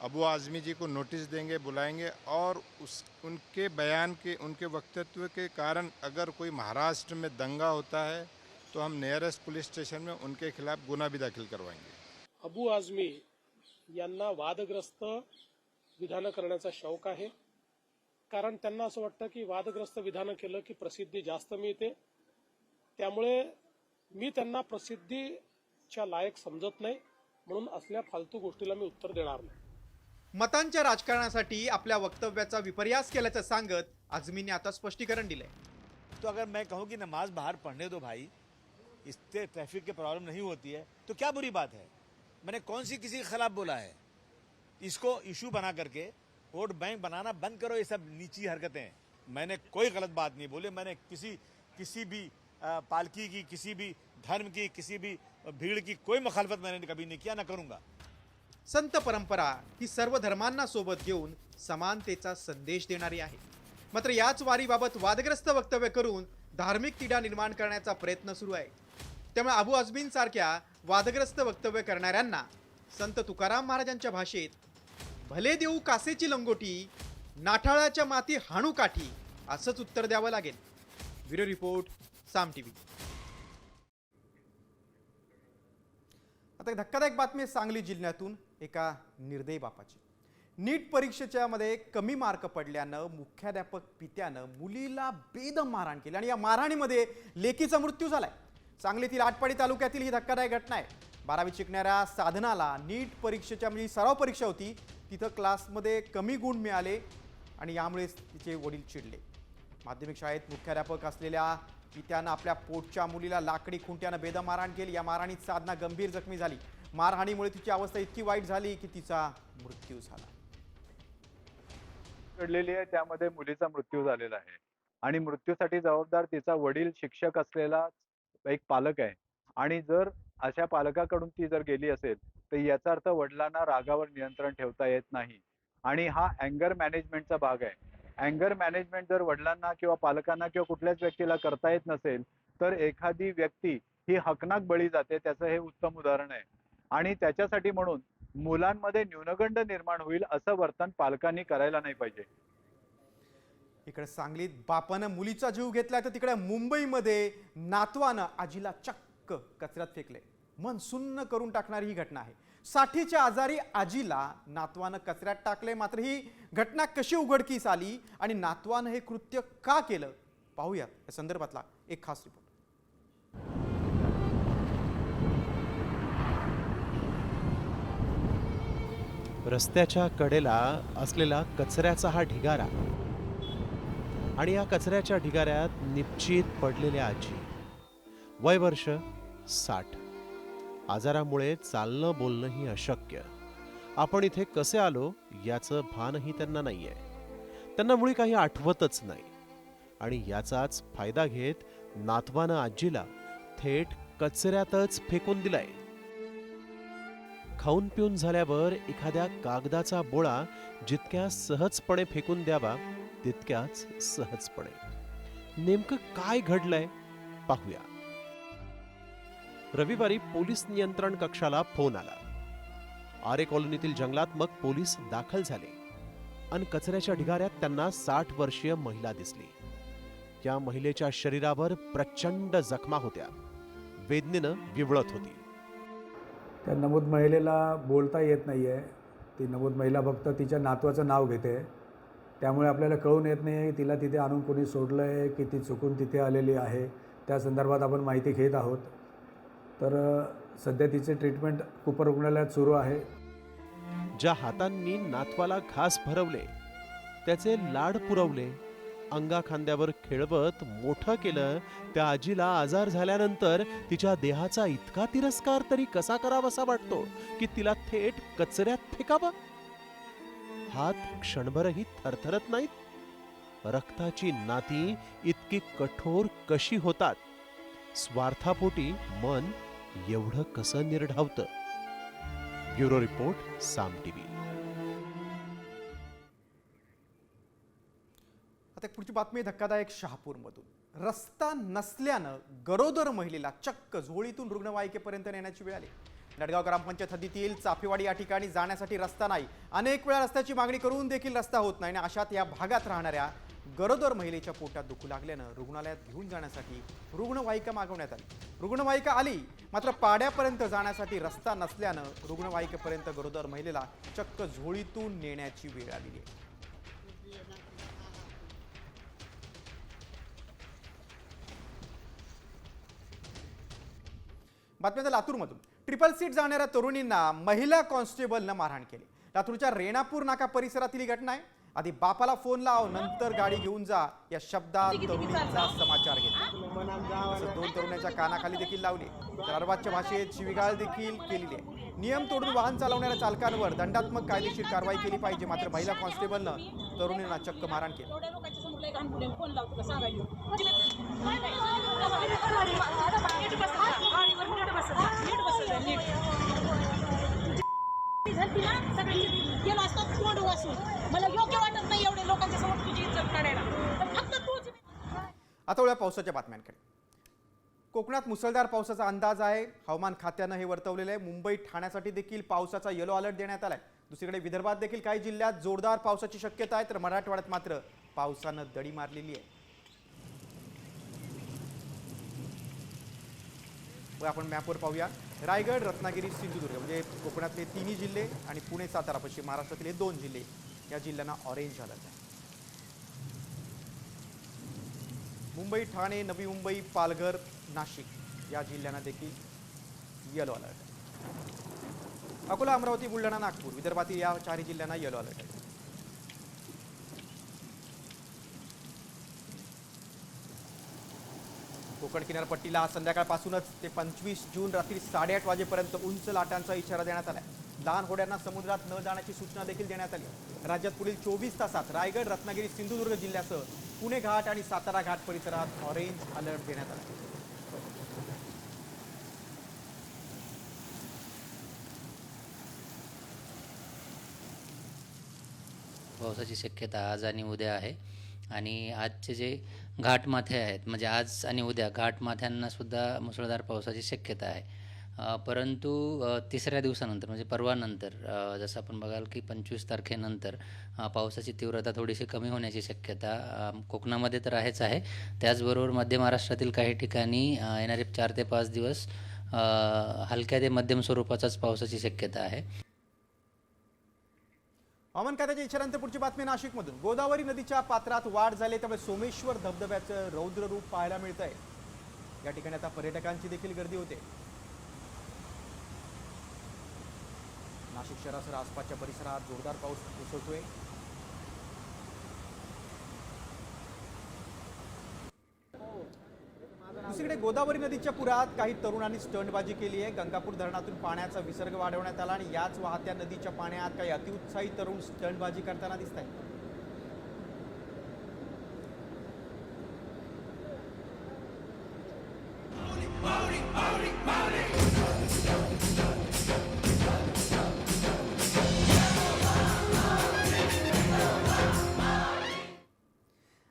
Speaker 24: अबू आज़मी जी को नोटिस देंगे, बुलाएंगे और उनके बयान के उनके वक्तव्य के कारण अगर कोई महाराष्ट्र में दंगा होता है तो हम नियरेस्ट पुलिस स्टेशन में उनके खिलाफ गुना भी दाखिल करवाएंगे.
Speaker 25: अबू आझमी यांना वादग्रस्त विधानं करण्याचा शौक आहे, कारण त्यांना असं वाटतं की वादग्रस्त विधानं केलं की प्रसिद्धी जास्त मिळते. त्यामुळे मी त्यांना प्रसिद्धीच्या लायक समजत नाही, म्हणून असल्या फालतू गोष्टीला मी उत्तर देणार नाही.
Speaker 4: मतांच्या राजकारणासाठी आपल्या वक्तव्याचा विपर्यास केल्याचं सांगत आझमींनी आता स्पष्टीकरण दिलंय.
Speaker 26: तो अगर मैं कहूं कि नमाज बाहर पढ़ने दो भाई, इससे ट्रैफिक की प्रॉब्लम नहीं होती है, तो क्या बुरी बात है? मैंने कौन सी किसी के खिलाफ बोला है? इसको इशू बना करके वोट बैंक बनाना बंद करो, ये सब नीची हरकतें। मैंने कोई गलत बात नहीं बोली, मैंने किसी भी पालकी की, किसी भी धर्म की, किसी भी भीड़ की कोई मुखालफत मैंने कभी नहीं किया, ना करूंगा।
Speaker 4: संत परंपरा ही सर्व धर्मांना सोबत घेऊन समानतेचा संदेश देणारी आहे। मात्र याच वारीबाबत वादग्रस्त वक्तव्य करून धार्मिक तिढा निर्माण करण्याचा प्रयत्न सुरू आहे। त्यामुळे अबू आझमीन सारख्या वादग्रस्त वक्तव्य करणाऱ्यांना संत तुकाराम महाराजांच्या भाषेत भले देऊ कासेची लंगोटी, नाठाळाच्या माती हाणू काठी असंच उत्तर द्यावं लागेल। ब्युरो रिपोर्ट, साम टीव्ही। आता एक धक्कादायक बातमी सांगली जिल्ह्यातून एका निर्दयी बापाची। नीट परीक्षेच्या मध्ये कमी मार्क पडल्यानं मुख्याध्यापक पित्यानं मुलीला बेदम मारहाण केली आणि या मारहाणीमध्ये लेकीचा मृत्यू झालाय। सांगलीतील आटपाडी तालुक्यातील ही धक्कादायक घटना आहे। 12वी शिकणाऱ्या साधनाला नीट परीक्षेच्या म्हणजे सराव परीक्षा होती, तिथं क्लासमध्ये कमी गुण मिळाले आणि यामुळे तिचे वडील चिडले। माध्यमिक शाळेत मुख्याध्यापक असलेल्या पित्यानं आपल्या पोटच्या मुलीला लाकडी खुंट्यानं बेदम मारहाण केली। या मारहाणीत साधना गंभीर जखमी झाली। मारहाणीमुळे तिची अवस्था इतकी वाईट झाली की तिचा मृत्यू झाला।
Speaker 2: घडलेली आहे त्यामध्ये मुलीचा मृत्यू झालेला आहे आणि मृत्यूसाठी जबाबदार तिचा वडील शिक्षक असलेला एक पालक आहे आणि जर अशा पालकाकडून ती जर गेली असेल तर याचा अर्थ वडिलांना रागावर नियंत्रण ठेवता येत नाही आणि हा अँगर मॅनेजमेंटचा भाग आहे। अँगर मॅनेजमेंट जर वडिलांना किंवा पालकांना किंवा कुठल्याच व्यक्तीला करता येत नसेल तर एखादी व्यक्ती ही हकनाक बळी जाते, त्याचं हे उत्तम उदाहरण आहे आणि त्याच्यासाठी म्हणून मुलांमध्ये न्यूनगंड निर्माण होईल असं वर्तन पालकांनी करायला नाही पाहिजे।
Speaker 4: इकडे सांगलीत बापानं मुलीचा जीव घेतलाय तर तिकडे मुंबईमध्ये नातवानं आजीला चक्क कचऱ्यात फेकले। मन सुन्न करून टाकणारी ही घटना आहे। साठीच्या आजारी आजीला नातवानं कचऱ्यात टाकले। मात्र ही घटना कशी उघडकीस आली आणि नातवानं हे कृत्य का केलं पाहूयात या संदर्भातला एक खास रिपोर्ट।
Speaker 1: रस्त्याच्या कडेला असलेला कचऱ्याचा हा ढिगारा आणि या कचऱ्याच्या ढिगाऱ्यात निपचित पडलेल्या आजी, वय वर्ष 60, आजारामुळे चालणं बोलणंही अशक्य। आपण इथे कसे आलो याचं भानही त्यांना नाहीये। त्यांना मुळी काही आठवतच नाही आणि याचाच फायदा घेत नातवानं आजीला थेट कचऱ्यातच फेकून दिलाय। खाऊन पिऊन झाल्यावर एखाद्या कागदाचा बोळा जितक्या सहजपणे फेकून द्यावा तितक्याच सहजपणे। नेमकं काय घडलंय पाहूया। रविवारी पोलीस नियंत्रण कक्षाला फोन आला। आरे कॉलनीतील जंगलात मग पोलीस दाखल झाले आणि कचऱ्याच्या ढिगाऱ्यात त्यांना 60 वर्षीय महिला दिसली। या महिलेच्या शरीरावर प्रचंड जखमा होत्या, वेदनेनं विवळत होती।
Speaker 5: त्या नमूद महिलेला बोलता येत नाही आहे। ती नमूद महिला फक्त तिच्या नातवाचं नाव घेते, त्यामुळे आपल्याला कळून येत नाही आहे तिला तिथे आणून कोणी सोडलं आहे की ती चुकून तिथे आलेली आहे। त्या संदर्भात आपण माहिती घेत आहोत। तर सध्या तिचे ट्रीटमेंट कुपर रुग्णालयात सुरू आहे।
Speaker 1: ज्या हातांनी नातवाला घास भरवले, त्याचे लाड पुरवले, अंगा खांद्यावर खेळवत मोठं केलं, त्या आजीला आजार झाल्यानंतर तिच्या देहाचा इतका तिरस्कार तरी कसा करावासा वाटतो की तिला थेट कचऱ्यात फेकावं? हात क्षणभरही थरथरत नाहीत? रक्ताची नाती इतकी कठोर कशी होतात? स्वार्थापोटी मन एवढं कसं निर्ढावतं? ब्युरो रिपोर्ट, साम टीव्ही।
Speaker 4: आता पुढची बातमी धक्कादायक शहापूरमधून। रस्ता नसल्यानं गरोदर महिलेला चक्क झोळीतून रुग्णवाहिकेपर्यंत नेण्याची वेळ आली। नडगाव ग्रामपंचायत हद्दीतील चाफेवाडी या ठिकाणी जाण्यासाठी रस्ता नाही। अनेक वेळा रस्त्याची मागणी करून देखील रस्ता होत नाही आणि अशात या भागात राहणाऱ्या गरोदर महिलेच्या पोटात दुखू लागल्यानं रुग्णालयात घेऊन जाण्यासाठी रुग्णवाहिका मागवण्यात आली। रुग्णवाहिका आली, मात्र पाड्यापर्यंत जाण्यासाठी रस्ता नसल्यानं रुग्णवाहिकेपर्यंत गरोदर महिलेला चक्क झोळीतून नेण्याची वेळ आलेली आहे। बातम्या लातूरमधून। ट्रिपल सीट जाणाऱ्या तरुणींना महिला कॉन्स्टेबलनं मारहाण केली। लातूरच्या रेणापूर नाका परिसरातील ही घटना आहे। आधी बापाला फोन लाव, नंतर गाडी घेऊन जा या शब्दात तरुणीचा समाचार घेतला। 2 तरुणांच्या कानाखाली देखील लावली, तर अर्वाच्य भाषेत शिवीगाळ देखील केलेली आहे। नियम तोडून वाहन चालवणाऱ्या चालकांवर दंडात्मक कायदेशीर कारवाई केली पाहिजे. मात्र महिला कॉन्स्टेबलनं तरुणींना चक्क मारहाण केली. आता वळूया पावसाच्या बातम्यांकडे. कोकणात मुसळधार पावसाचा अंदाज आहे. हवामान खात्यानं हे वर्तवलेलं आहे. मुंबई ठाण्यासाठी देखील पावसाचा येलो अलर्ट देण्यात आलाय. दुसरीकडे विदर्भात देखील काही जिल्ह्यात जोरदार पावसाची शक्यता आहे, तर मराठवाड्यात मात्र पावसानं दडी मारलेली आहे. आपण मॅपवर पाहूया. रायगड, रत्नागिरी, सिंधुदुर्ग म्हणजे कोकणातले तिन्ही जिल्हे आणि पुणे, सातारा, पश्चिम महाराष्ट्रातील हे 2 जिल्हे, या जिल्ह्यांना ऑरेंज अलर्ट आहे. मुंबई, ठाणे, नवी मुंबई, पालघर, नाशिक या जिल्ह्यांना देखील येलो अलर्ट आहे. अकोला, अमरावती, बुलढाणा, नागपूर विदर्भातील या 4 जिल्ह्यांना येलो अलर्ट आहे. कोकण किनारपट्टीला संध्याकाळपासूनच ते 25 जून रात्री 8:30 वाजेपर्यंत उंच लाटांचा इशारा देण्यात आलाय. लहान होड्यांना समुद्रात न जाण्याची सूचना देखील देण्यात आली. राज्यात पुढील 24 तासात रायगड, रत्नागिरी, सिंधुदुर्ग जिल्ह्यासह पुणे घाट आणि सातारा घाट परिसरात ऑरेंज अलर्ट देण्यात आला.
Speaker 6: पावसाची शक्यता आज आणि उद्या आहे. आणि आजचे जे घाटमाथे आहेत, म्हणजे आज आणि उद्या घाटमाथ्यांना सुद्धा मुसळधार पावसाची शक्यता आहे. परंतु तिसऱ्या दिवसानंतर म्हणजे परवानंतर जसं आपण बघाल की 25 तारखेनंतर पावसाची तीव्रता थोडीशी कमी होण्याची शक्यता कोकणामध्ये तर आहेच आहे. त्याचबरोबर मध्य महाराष्ट्रातील काही ठिकाणी येणारे 4 ते 5 दिवस हलक्या ते मध्यम स्वरूपाचाच पावसाची शक्यता आहे.
Speaker 4: हवामान खात्याच्या इशाऱ्यानंतर पुढची बातमी नाशिकमधून. गोदावरी नदीच्या पात्रात वाढ झाली, त्यामुळे सोमेश्वर धबधब्याचं रौद्र रूप पाहायला मिळत आहे. या ठिकाणी आता पर्यटकांची देखील गर्दी होते. नाशिक शहरासह आसपासच्या परिसरात जोरदार पाऊस कोसळतोय. दुसरीकडे गोदावरी नदीच्या पुरात काही तरुणांनी स्टंटबाजी केली आहे. गंगापूर धरणातून पाण्याचा विसर्ग वाढवण्यात आला आणि याच वाहत्या नदीच्या पाण्यात काही अतिउत्साही तरुण स्टंटबाजी करताना दिसत आहेत.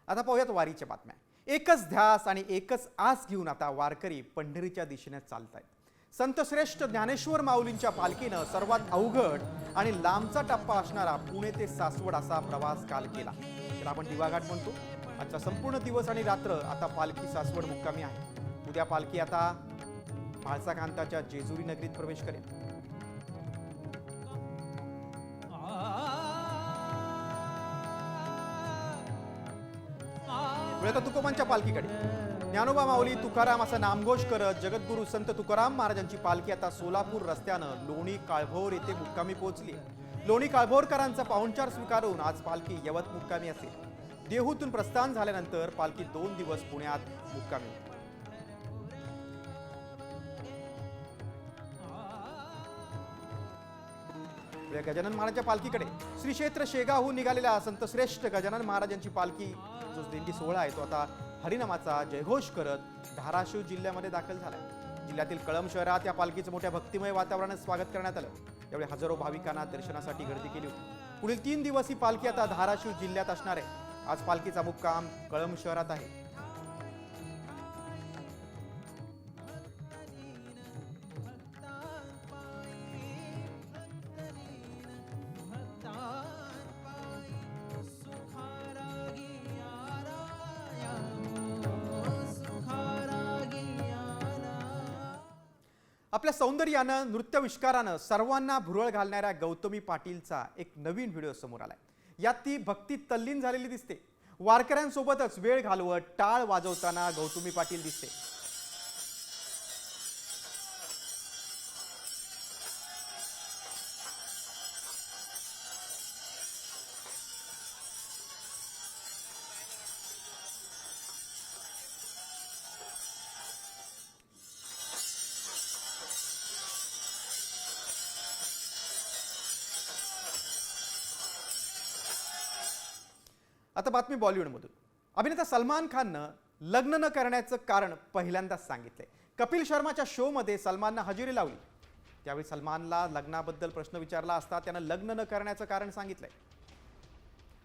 Speaker 4: आता पाहूयात वारीच्या बातम्या. एकच ध्यास आणि एकच आस घेऊन आता वारकरी पंढरीच्या दिशेने चालत आहेत. संतश्रेष्ठ ज्ञानेश्वर माऊलींच्या पालखीनं सर्वात अवघड आणि लांबचा टप्पा असणारा पुणे ते सासवड असा प्रवास काल केला. त्याला आपण दिवाघाट म्हणतो. आजचा संपूर्ण दिवस आणि रात्र आता पालखी सासवड मुक्कामी आहे. उद्या पालखी आता म्हाळसाकांताच्या जेजुरी नगरीत प्रवेश करेल. आता तुकोबांच्या पालखीकडे. ज्ञानोबा माऊली तुकाराम असा नामघोष करत जगद्गुरू संत तुकाराम महाराजांची पालखी आता सोलापूर रस्त्यानं लोणी काळभोर येथे मुक्कामी पोहोचली. लोणी काळभोरकरांचा पाहुणचार स्वीकारून आज पालखी यवत मुक्कामी असेल. देहूतून प्रस्थान झाल्यानंतर पालखी 2 दिवस पुण्यात मुक्कामी. गजानन महाराजांच्या पालखीकडे. श्री क्षेत्र शेगावहून निघालेल्या संतश्रेष्ठ गजानन महाराजांची पालखी जो दिंडी सोहळा आहे तो आता हरिनामाचा जयघोष करत धाराशिव जिल्ह्यामध्ये दाखल झालाय. जिल्ह्यातील कळंब शहरात या पालखीचं मोठ्या भक्तिमय वातावरणात स्वागत करण्यात आलं. यावेळी हजारो भाविकांना दर्शनासाठी गर्दी केली होती. पुढील 3 दिवस ही पालखी आता धाराशिव जिल्ह्यात असणार आहे. आज पालखीचा मुक्काम कळंब शहरात आहे. आपल्या सौंदर्यानं, नृत्यविष्कारानं सर्वांना भुरळ घालणाऱ्या गौतमी पाटीलचा एक नवीन व्हिडिओ समोर आलाय. यात ती भक्तीत तल्लीन झालेली दिसते. वारकऱ्यांसोबतच वेळ घालवत टाळ वाजवताना गौतमी पाटील दिसते.
Speaker 12: आता बातमी बॉलिवूडमधून. अभिनेता सलमान खाननं लग्न न करण्याचं कारण पहिल्यांदाच सांगितलंय. कपिल शर्माच्या शोमध्ये सलमाननं हजेरी लावली. त्यावेळी सलमानला लग्नाबद्दल प्रश्न विचारला असता त्यानं लग्न न करण्याचं कारण सांगितलंय.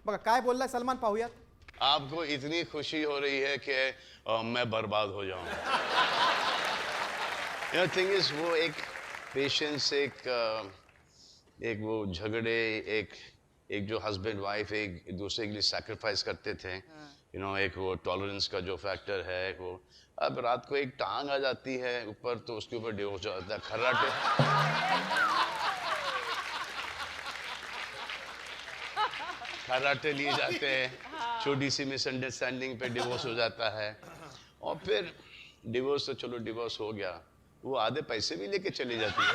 Speaker 12: बघा काय बोललाय सलमान, पाहूयात.
Speaker 7: आपको इतनी खुशी हो रही है कि मैं बर्बाद हो जाऊं. थिंग इज वो एक पेशेंस, एक वो झगड़े, एक जो हस्बैंड वाइफ एक दूसरे के लिए सैक्रिफाइस करते थे, एक वो टॉलरेंस का जो फैक्टर है वो, अब रात को एक टांग आ जाती है ऊपर तो उसके ऊपर डिवोर्स हो जाता है. खर्राटे लिए जाते हैं, छोटी सी मिसअंडरस्टैंडिंग पे डिवोर्स हो जाता है, और फिर डिवोर्स तो चलो डिवोर्स हो गया, वो आधे पैसे भी लेके चली जाती है.